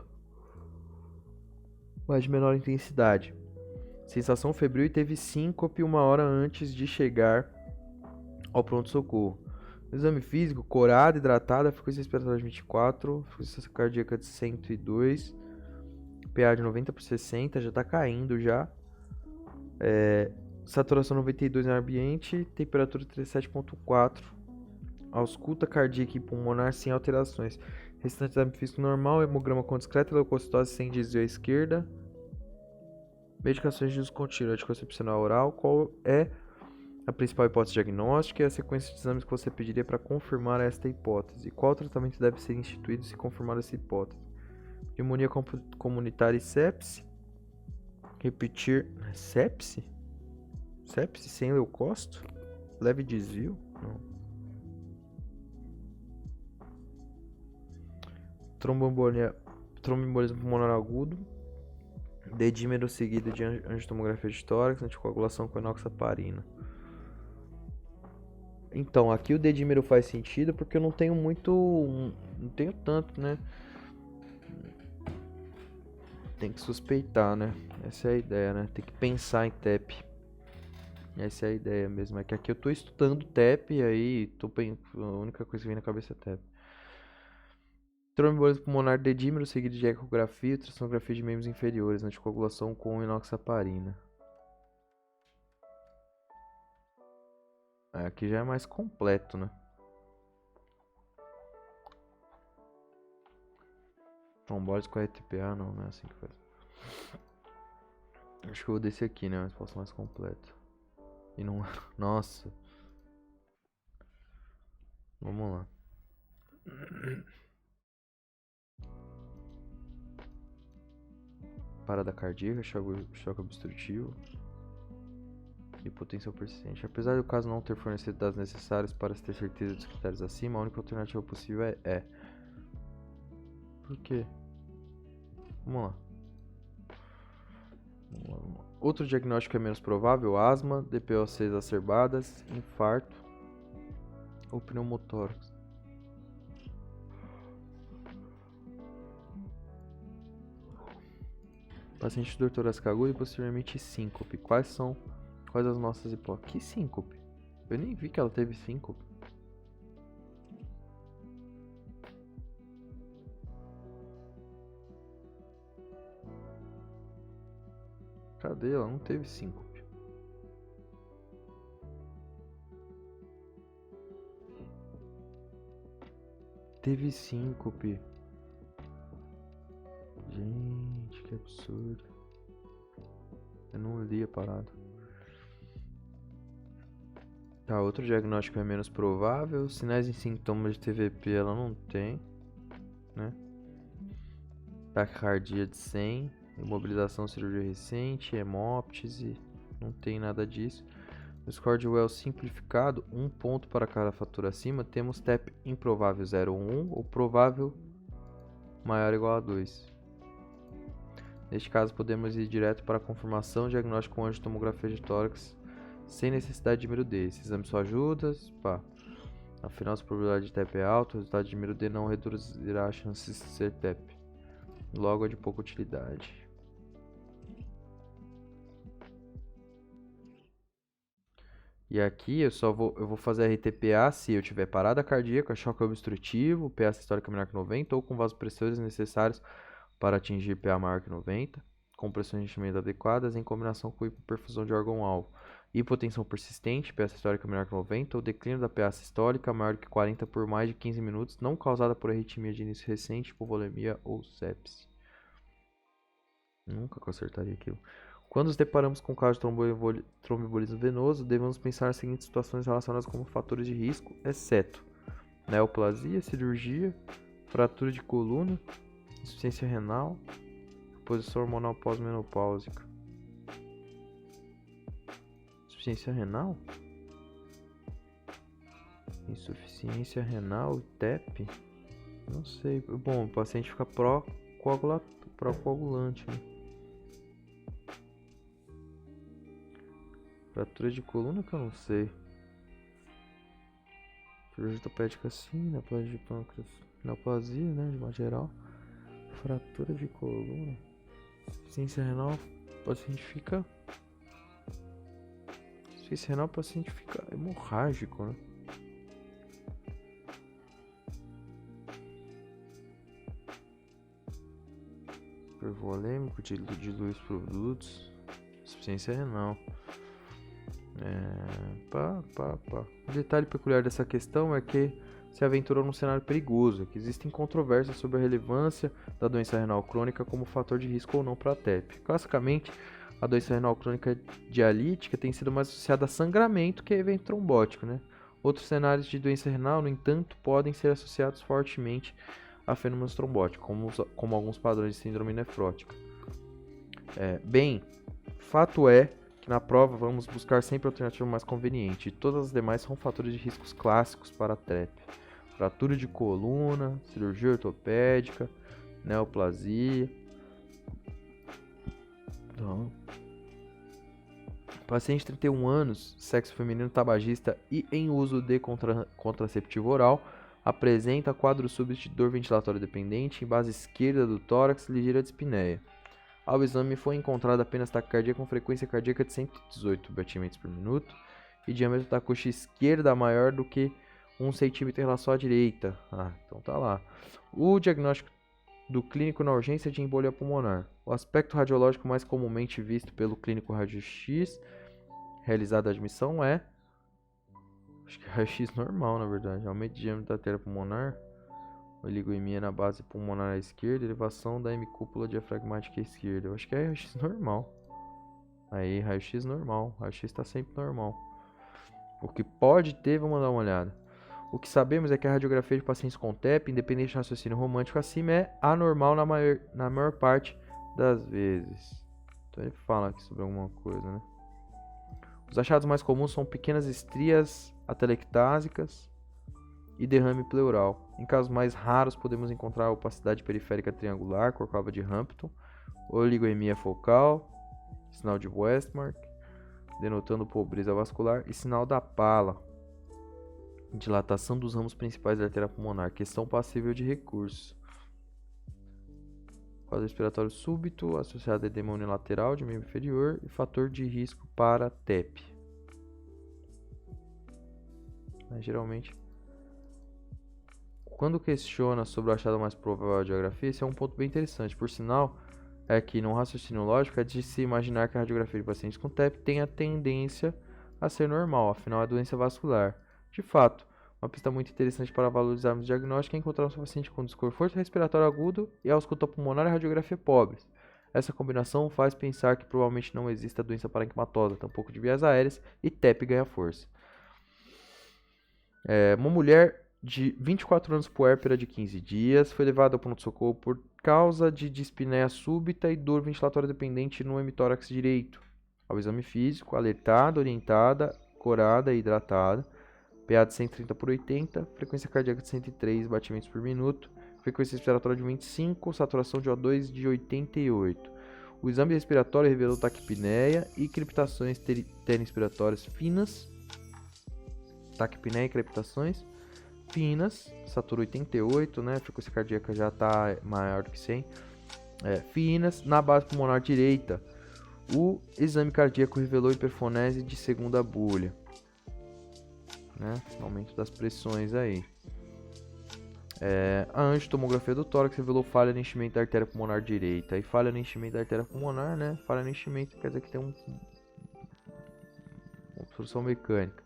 mas de menor intensidade. Sensação febril e teve síncope 1 hora antes de chegar ao pronto-socorro. No exame físico, corada, hidratada, frequência respiratória de 24, frequência cardíaca de 102, PA de 90/60, já tá caindo já. Saturação 92 no ambiente, temperatura 37,4. Ausculta cardíaca e pulmonar sem alterações. Restante exame físico normal, hemograma com discreta leucocitose sem desvio à esquerda. Medicações de uso contínuo, anticoncepcional oral. Qual é a principal hipótese diagnóstica e a sequência de exames que você pediria para confirmar esta hipótese? Qual tratamento deve ser instituído se confirmar essa hipótese? Pneumonia comunitária e sepse. Repetir. Sepse? Sepse sem leucócito? Leve desvio? Não. Tromboembolismo pulmonar agudo. Dedímero seguido de angiotomografia de tórax, anticoagulação com enoxaparina. Então, aqui o dedímero faz sentido porque eu não tenho muito... Não tenho tanto, né? Tem que suspeitar, né? Essa é a ideia, né? Tem que pensar em TEP. Essa é a ideia mesmo. É que aqui eu tô estudando TEP e aí a única coisa que vem na cabeça é TEP. Tromboembolismo pulmonar dedímero seguido de ecografia e ultrassonografia de membros inferiores, anticoagulação com enoxaparina. Aqui já é mais completo, né? Trombólise com RTPA, não é assim que faz. Acho que eu vou descer aqui, né? Uma resposta mais completa. E não... Nossa. Vamos lá. Parada cardíaca, choque obstrutivo. Hipotensão persistente. Apesar do caso não ter fornecido dados necessários para se ter certeza dos critérios acima, a única alternativa possível é. Por quê? Vamos lá. Outro diagnóstico é menos provável: asma, DPOC exacerbadas, infarto ou pneumotórax. Paciente de dor torácica aguda e posteriormente síncope. Quais as nossas hipóteses? Que síncope? Eu nem vi que ela teve síncope. Cadê? Ela não teve síncope. Teve síncope. Gente, que absurdo. Eu não li a parada. Tá, outro diagnóstico é menos provável. Sinais e sintomas de TVP ela não tem, né? Taquicardia de 100, imobilização cirurgia recente, hemóptise, não tem nada disso. No score de Wells simplificado, 1 ponto para cada fator acima, temos TEP improvável 0 ou 1 ou provável maior ou igual a 2. Neste caso, podemos ir direto para a confirmação diagnóstico com angiotomografia de tórax sem necessidade de número D. Esse exame só ajuda, pá. Afinal, se a probabilidade de TEP é alta, o resultado de número D não reduzirá a chance de ser TEP. Logo é de pouca utilidade. E aqui eu vou fazer RTPA se eu tiver parada cardíaca, choque obstrutivo, PA sistólica menor que 90 ou com vasopressores necessários para atingir PA maior que 90, com pressões de enchimento adequadas em combinação com hipoperfusão de órgão-alvo. Hipotensão persistente, PA sistólica menor que 90 ou declínio da PA sistólica maior que 40 por mais de 15 minutos, não causada por arritmia de início recente, hipovolemia ou sepse. Nunca que eu acertaria aquilo. Quando nos deparamos com o caso de tromboembolismo venoso, devemos pensar nas seguintes situações relacionadas como fatores de risco, exceto neoplasia, cirurgia, fratura de coluna, insuficiência renal, reposição hormonal pós-menopáusica. Insuficiência renal? Insuficiência renal, TEP? Não sei. Bom, o paciente fica pró-coagulante, né? Fratura de coluna que eu não sei. Cirurgia ortopédica sim, neoplasia de pâncreas. Neoplasia, né, de modo geral. Fratura de coluna. Insuficiência renal, o paciente fica... Insuficiência renal, o paciente fica hemorrágico, né? Hipervolêmico, dilui os produtos. Insuficiência renal. O detalhe peculiar dessa questão é que se aventurou num cenário perigoso, que existem controvérsias sobre a relevância da doença renal crônica como fator de risco ou não para a TEP. Classicamente, a doença renal crônica dialítica tem sido mais associada a sangramento que a evento trombótico, né? Outros cenários de doença renal, no entanto, podem ser associados fortemente a fenômenos trombóticos, como alguns padrões de síndrome nefrótica. Fato é que na prova vamos buscar sempre a alternativa mais conveniente, e todas as demais são fatores de riscos clássicos para a TEP. Fratura de coluna, cirurgia ortopédica, neoplasia. Então, paciente de 31 anos, sexo feminino, tabagista e em uso de contraceptivo oral, apresenta quadro súbito de dor ventilatória dependente em base esquerda do tórax, ligeira dispneia. Ao exame foi encontrada apenas taquicardia com frequência cardíaca de 118 batimentos por minuto e diâmetro da coxa esquerda maior do que 1 centímetro em relação à direita. Então tá lá. O diagnóstico do clínico na urgência de embolia pulmonar. O aspecto radiológico mais comumente visto pelo clínico raio-x realizado a admissão é... acho que é raio-x normal, na verdade. Aumento de diâmetro da artéria pulmonar. Oligoemia na base pulmonar à esquerda, elevação da hemicúpula diafragmática à esquerda. Eu acho que é raio-x normal. Aí, raio-x normal. Raio-x está sempre normal. O que pode ter, vamos dar uma olhada. O que sabemos é que a radiografia de pacientes com TEP, independente de raciocínio romântico acima, é anormal na maior parte das vezes. Então ele fala aqui sobre alguma coisa, né? Os achados mais comuns são pequenas estrias atelectásicas e derrame pleural. Em casos mais raros, podemos encontrar a opacidade periférica triangular, Corcova de Hampton, oligoemia focal, sinal de Westmark, denotando pobreza vascular, e sinal da Pala, dilatação dos ramos principais da artéria pulmonar, questão passível de recurso. Quadro respiratório súbito, associado a edema unilateral de membro inferior e fator de risco para TEP. Geralmente, quando questiona sobre o achado mais provável da radiografia, esse é um ponto bem interessante. Por sinal, é que no raciocínio lógico é de se imaginar que a radiografia de pacientes com TEP tem a tendência a ser normal, afinal é doença vascular. De fato, uma pista muito interessante para valorizarmos o diagnóstico é encontrar um paciente com desconforto respiratório agudo e ausculta pulmonar e radiografia pobres. Essa combinação faz pensar que provavelmente não exista doença parenquimatosa, tampouco de vias aéreas, e TEP ganha força. Uma mulher de 24 anos puérpera de 15 dias foi levada ao pronto-socorro por causa de dispneia súbita e dor ventilatória dependente no hemitórax direito. Ao exame físico, alertada, orientada, corada e hidratada, PA de 130 por 80, frequência cardíaca de 103 batimentos por minuto, frequência respiratória de 25, saturação de O2 de 88. O exame respiratório revelou taquipneia e crepitações respiratórias finas, taquipneia e crepitações finas, satura 88, né? Frequência cardíaca já está maior do que 100. Finas, na base pulmonar direita. O exame cardíaco revelou hiperfonese de segunda bulha, né? Aumento das pressões aí. A angiotomografia do tórax revelou falha no enchimento da artéria pulmonar direita. E falha no enchimento da artéria pulmonar, né? Falha no enchimento quer dizer que tem uma obstrução mecânica.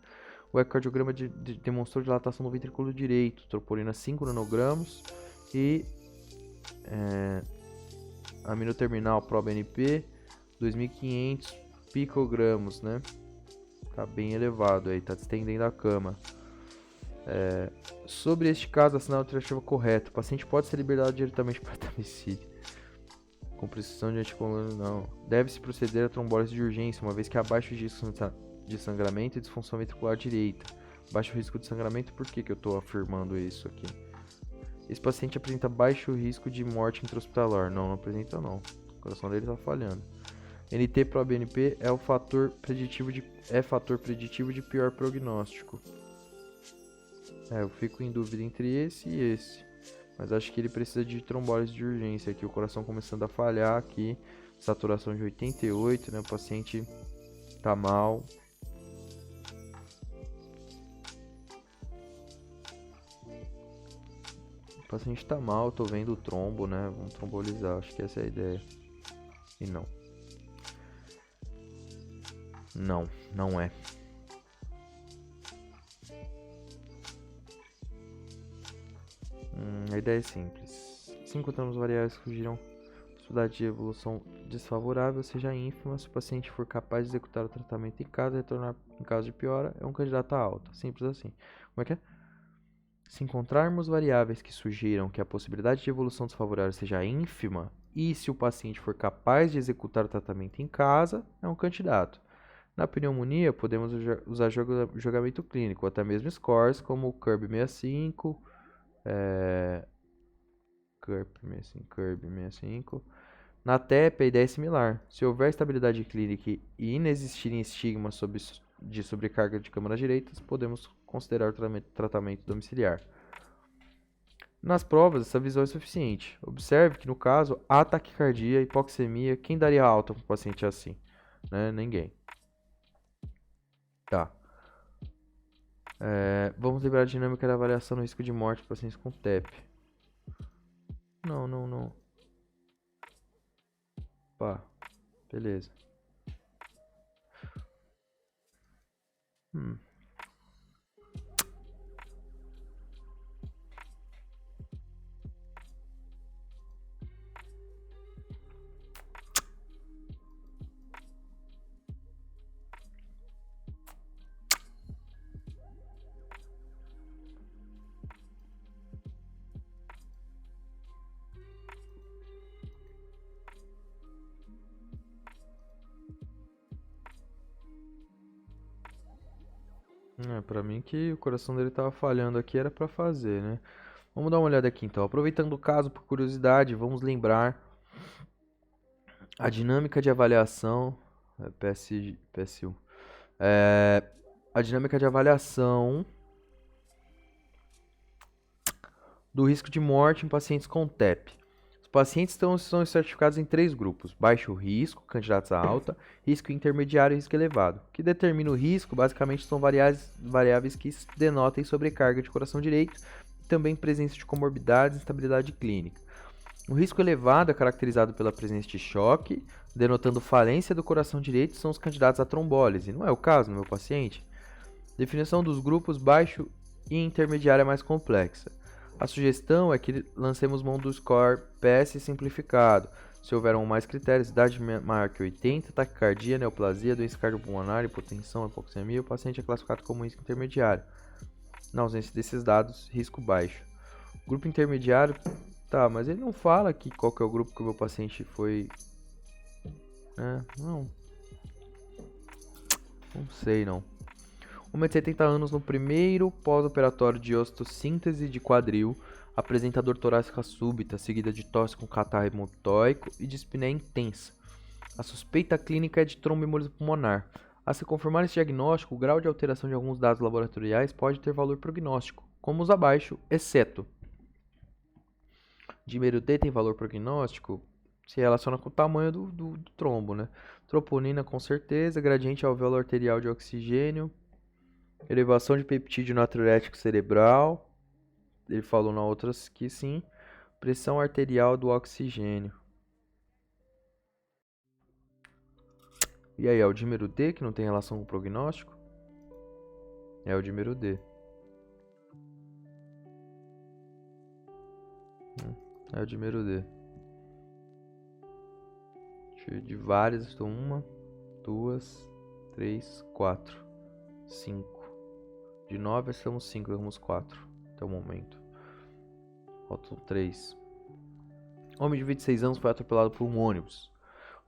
O ecocardiograma demonstrou dilatação no ventrículo direito, troponina 5 nanogramas e aminoterminal ProBNP 2.500 picogramas, né? Tá bem elevado aí, tá distendendo a cama. Sobre este caso, assinar a alternativa correta. O paciente pode ser liberado diretamente para tamicídio. Com prescrição de anticoagulante, não. Deve-se proceder a trombólise de urgência, uma vez que há baixo risco de sangramento e disfunção ventricular direita. Baixo risco de sangramento, por que eu estou afirmando isso aqui? Esse paciente apresenta baixo risco de morte intra-hospitalar. Não apresenta não. O coração dele está falhando. NT-proBNP é fator preditivo de pior prognóstico. Eu fico em dúvida entre esse e esse. Mas acho que ele precisa de trombólise de urgência aqui. O coração começando a falhar aqui. Saturação de 88, né? O paciente tá mal. O paciente tá mal, tô vendo o trombo, né? Vamos trombolizar, acho que essa é a ideia. E não. Não é. A ideia é simples. Se encontramos variáveis que surgirão possibilidade de evolução desfavorável, seja ínfima, se o paciente for capaz de executar o tratamento em casa e retornar em caso de piora, é um candidato a alta. Simples assim. Como é que é? Se encontrarmos variáveis que sugiram que a possibilidade de evolução desfavorável seja ínfima e se o paciente for capaz de executar o tratamento em casa, é um candidato. Na pneumonia, podemos usar julgamento clínico, ou até mesmo scores como o CURB 65, CURB 65, Na TEP, a ideia é similar. Se houver estabilidade clínica e inexistirem estigmas de sobrecarga de câmaras direitas, podemos considerar o tratamento domiciliar. Nas provas, essa visão é suficiente. Observe que, no caso, há taquicardia, hipoxemia. Quem daria alta para um paciente assim? Né? Ninguém. Tá. Vamos lembrar a dinâmica da avaliação no risco de morte para pacientes com TEP. Não. Pá, beleza. Pra mim que o coração dele tava falhando aqui era pra fazer, né? Vamos dar uma olhada aqui então. Aproveitando o caso, por curiosidade, vamos lembrar a dinâmica de avaliação. PS1. A dinâmica de avaliação do risco de morte em pacientes com TEP. Os pacientes são estratificados em 3 grupos: baixo risco, candidatos a alta, risco intermediário e risco elevado. O que determina o risco, basicamente, são variáveis que denotem sobrecarga de coração direito e também presença de comorbidades e instabilidade clínica. O risco elevado é caracterizado pela presença de choque, denotando falência do coração direito, são os candidatos à trombólise. Não é o caso no meu paciente? Definição dos grupos baixo e intermediário é mais complexa. A sugestão é que lancemos mão do score PS simplificado. Se houver mais critérios, idade maior que 80, taquicardia, neoplasia, doença cardiopulmonar, hipotensão, hipoxemia, o paciente é classificado como risco intermediário. Na ausência desses dados, risco baixo. Grupo intermediário, tá, mas ele não fala aqui qual que é o grupo que o meu paciente foi... Não sei não. Homem de 70 anos no primeiro pós-operatório de osteossíntese de quadril, apresenta dor torácica súbita, seguida de tosse com catarro hemoptóico e dispneia intensa. A suspeita clínica é de tromboembolismo pulmonar. A se confirmar esse diagnóstico, o grau de alteração de alguns dados laboratoriais pode ter valor prognóstico, como os abaixo, exceto. Dímero D tem valor prognóstico? Se relaciona com o tamanho do trombo, né? Troponina com certeza, gradiente alvéolo arterial de oxigênio, elevação de peptídeo natriurético cerebral. Ele falou na outras que sim. Pressão arterial do oxigênio. E aí, é o dímero D que não tem relação com o prognóstico? É o dímero D. É o dímero D. De várias, estou 1, 2, 3, 4, 5. De 9 estamos 5, estamos 4 até o momento. Faltam 3. Homem de 26 anos foi atropelado por um ônibus.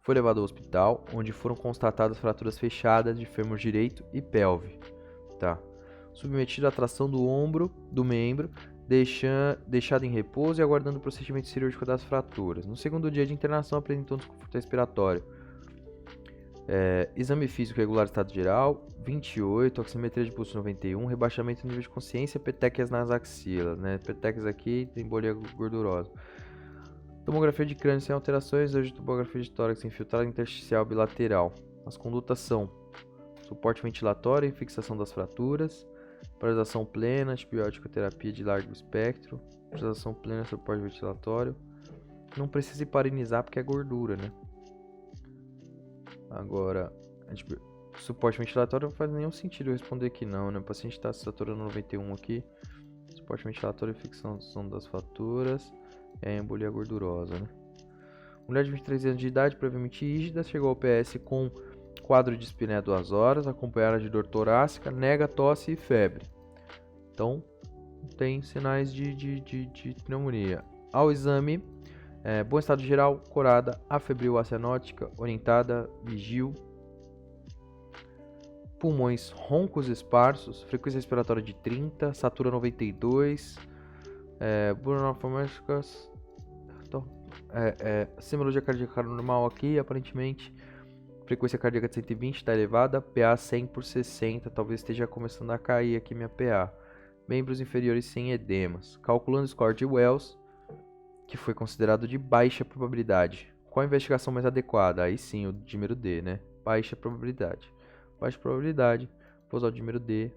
Foi levado ao hospital, onde foram constatadas fraturas fechadas de fêmur direito e pelve. Tá. Submetido à tração do ombro, do membro, deixado em repouso e aguardando o procedimento cirúrgico das fraturas. No segundo dia de internação, apresentou um desconforto respiratório. Exame físico regular, estado geral, 28, oximetria de pulso 91, rebaixamento do nível de consciência, petequias nas axilas, né? Petequias aqui, embolia gordurosa. Tomografia de crânio sem alterações, hoje tomografia de tórax infiltrado intersticial bilateral. As condutas são suporte ventilatório e fixação das fraturas, paralisação plena, antibiótico terapia de largo espectro, paralisação plena, suporte ventilatório. Não precisa heparinizar porque é gordura, né? Agora, suporte ventilatório não faz nenhum sentido eu responder que não, né? O paciente está saturando 91 aqui. Suporte ventilatório e fixação das fraturas. É a embolia gordurosa, né? Mulher de 23 anos de idade, previamente rígida, chegou ao PS com quadro de espinéia 2 horas, acompanhada de dor torácica, nega, tosse e febre. Então, tem sinais de pneumonia. Ao exame, bom estado geral, corada, afebril, acianótica, orientada, vigil. Pulmões roncos esparsos, frequência respiratória de 30, satura 92, burnoformésticas. Simbologia cardíaca normal aqui, aparentemente. Frequência cardíaca de 120 está elevada, PA 100 por 60, talvez esteja começando a cair aqui minha PA. Membros inferiores sem edemas. Calculando o score de Wells, que foi considerado de baixa probabilidade. Qual a investigação mais adequada? Aí sim, o dímero D, né? Baixa probabilidade. Baixa probabilidade, vou usar o dímero D.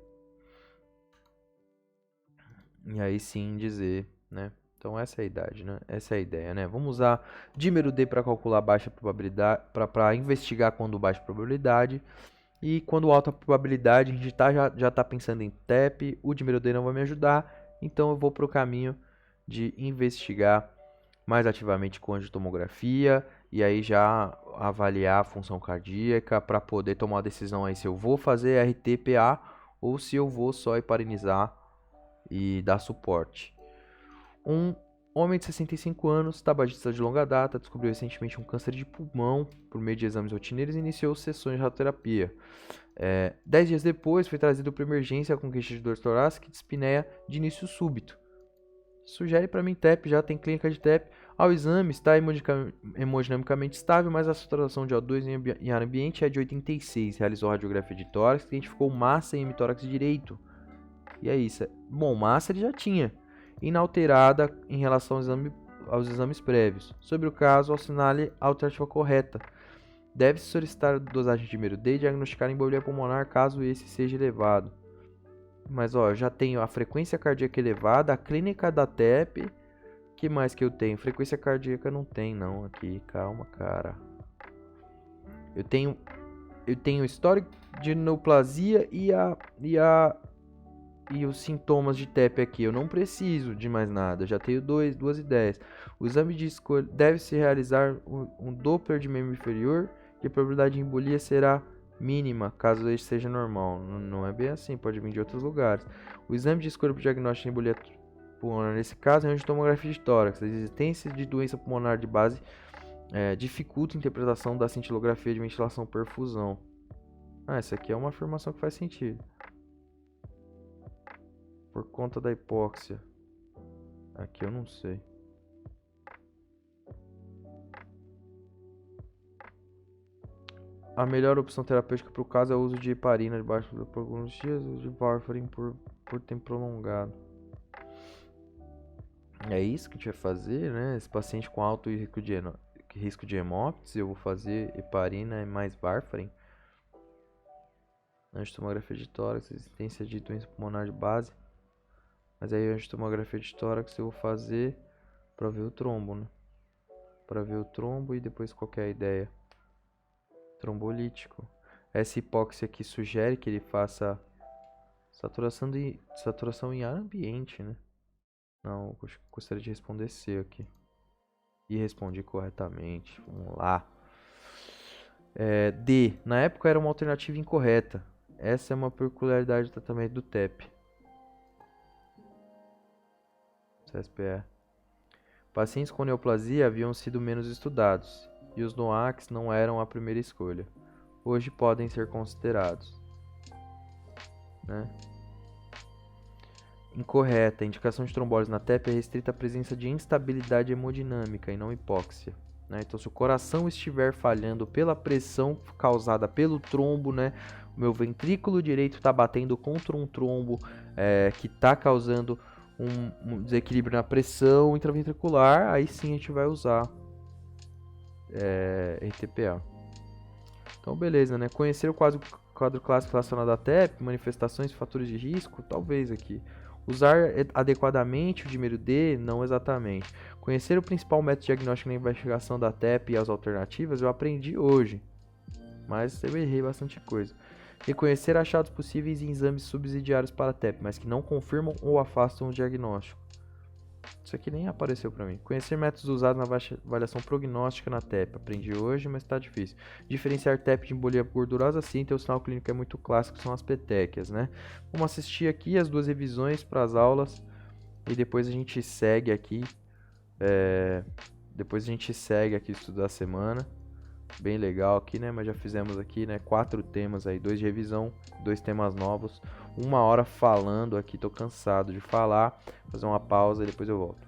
E aí sim dizer, né? Então essa é a idade, né? Essa é a ideia, né? Vamos usar dímero D para calcular baixa probabilidade, para investigar quando baixa probabilidade. E quando alta probabilidade, a gente já está pensando em TEP, o dímero D não vai me ajudar, então eu vou para o caminho de investigar mais ativamente com angiotomografia e aí já avaliar a função cardíaca para poder tomar uma decisão aí se eu vou fazer RT-PA ou se eu vou só heparinizar e dar suporte. Um homem de 65 anos, tabagista de longa data, descobriu recentemente um câncer de pulmão por meio de exames rotineiros e iniciou sessões de radioterapia. 10 dias depois, foi trazido para emergência com queixa de dor torácica e dispneia de início súbito. Sugere para mim TEP, já tem clínica de TEP. Ao exame, está hemodinamicamente estável, mas a saturação de O2 em ar ambiente é de 86. Realizou radiografia de tórax, identificou massa em hemitórax direito. E é isso. Bom, massa ele já tinha, inalterada em relação aos exames prévios. Sobre o caso, assinale a alternativa correta. Deve-se solicitar dosagem de dímero D e diagnosticar embolia pulmonar caso esse seja elevado. Mas ó, eu já tenho a frequência cardíaca elevada, a clínica da TEP. Que mais que eu tenho? Frequência cardíaca não tem não aqui. Calma, cara. Eu tenho histórico de neoplasia e os sintomas de TEP aqui. Eu não preciso de mais nada. Eu já tenho duas ideias. O exame de escolha deve-se realizar um Doppler de membro inferior e a probabilidade de embolia será mínima, caso este seja normal. Não é bem assim, pode vir de outros lugares. O exame de escolha para o diagnóstico de embolia pulmonar, nesse caso, é uma tomografia de tórax. A existência de doença pulmonar de base dificulta a interpretação da cintilografia de ventilação-perfusão. Essa aqui é uma afirmação que faz sentido. Por conta da hipóxia. Aqui eu não sei. A melhor opção terapêutica para o caso é o uso de heparina debaixo por alguns dias, o uso de warfarin por tempo prolongado. É isso que a gente vai fazer, né? Esse paciente com alto risco de hemóptise, eu vou fazer heparina e mais warfarin. Angiotomografia de tórax, existência de doença pulmonar de base. Mas aí a angiotomografia de tórax eu vou fazer para ver o trombo, né? Para ver o trombo e depois qualquer ideia. Trombolítico. Essa hipóxia aqui sugere que ele faça saturação em ar ambiente, né? Não, eu gostaria de responder C aqui. E respondi corretamente. Vamos lá. D. Na época era uma alternativa incorreta. Essa é uma peculiaridade do tratamento do TEP. CSPE. Pacientes com neoplasia haviam sido menos estudados e os NOACs não eram a primeira escolha. Hoje podem ser considerados. Né? Incorreta. A indicação de trombólise na TEP é restrita à presença de instabilidade hemodinâmica e não hipóxia. Né? Então, se o coração estiver falhando pela pressão causada pelo trombo, né? O meu ventrículo direito está batendo contra um trombo que está causando um desequilíbrio na pressão intraventricular, aí sim a gente vai usar RTPA. Então, beleza, né? Conhecer o quadro clássico relacionado à TEP, manifestações e fatores de risco, talvez aqui. Usar adequadamente o dímero D, não exatamente. Conhecer o principal método diagnóstico na investigação da TEP e as alternativas, eu aprendi hoje. Mas eu errei bastante coisa. Reconhecer achados possíveis em exames subsidiários para a TEP, mas que não confirmam ou afastam o diagnóstico. Isso aqui nem apareceu para mim. Conhecer métodos usados na avaliação prognóstica na TEP. Aprendi hoje, mas está difícil. Diferenciar TEP de embolia gordurosa, sim, tem o sinal clínico é muito clássico, são as petequias, né? Vamos assistir aqui as duas revisões para as aulas e depois a gente segue aqui. Depois a gente segue aqui o estudo da semana. Bem legal aqui, né? Mas já fizemos aqui, né? 4 temas aí, 2 de revisão, 2 temas novos. 1 hora falando aqui, tô cansado de falar. Vou fazer uma pausa e depois eu volto.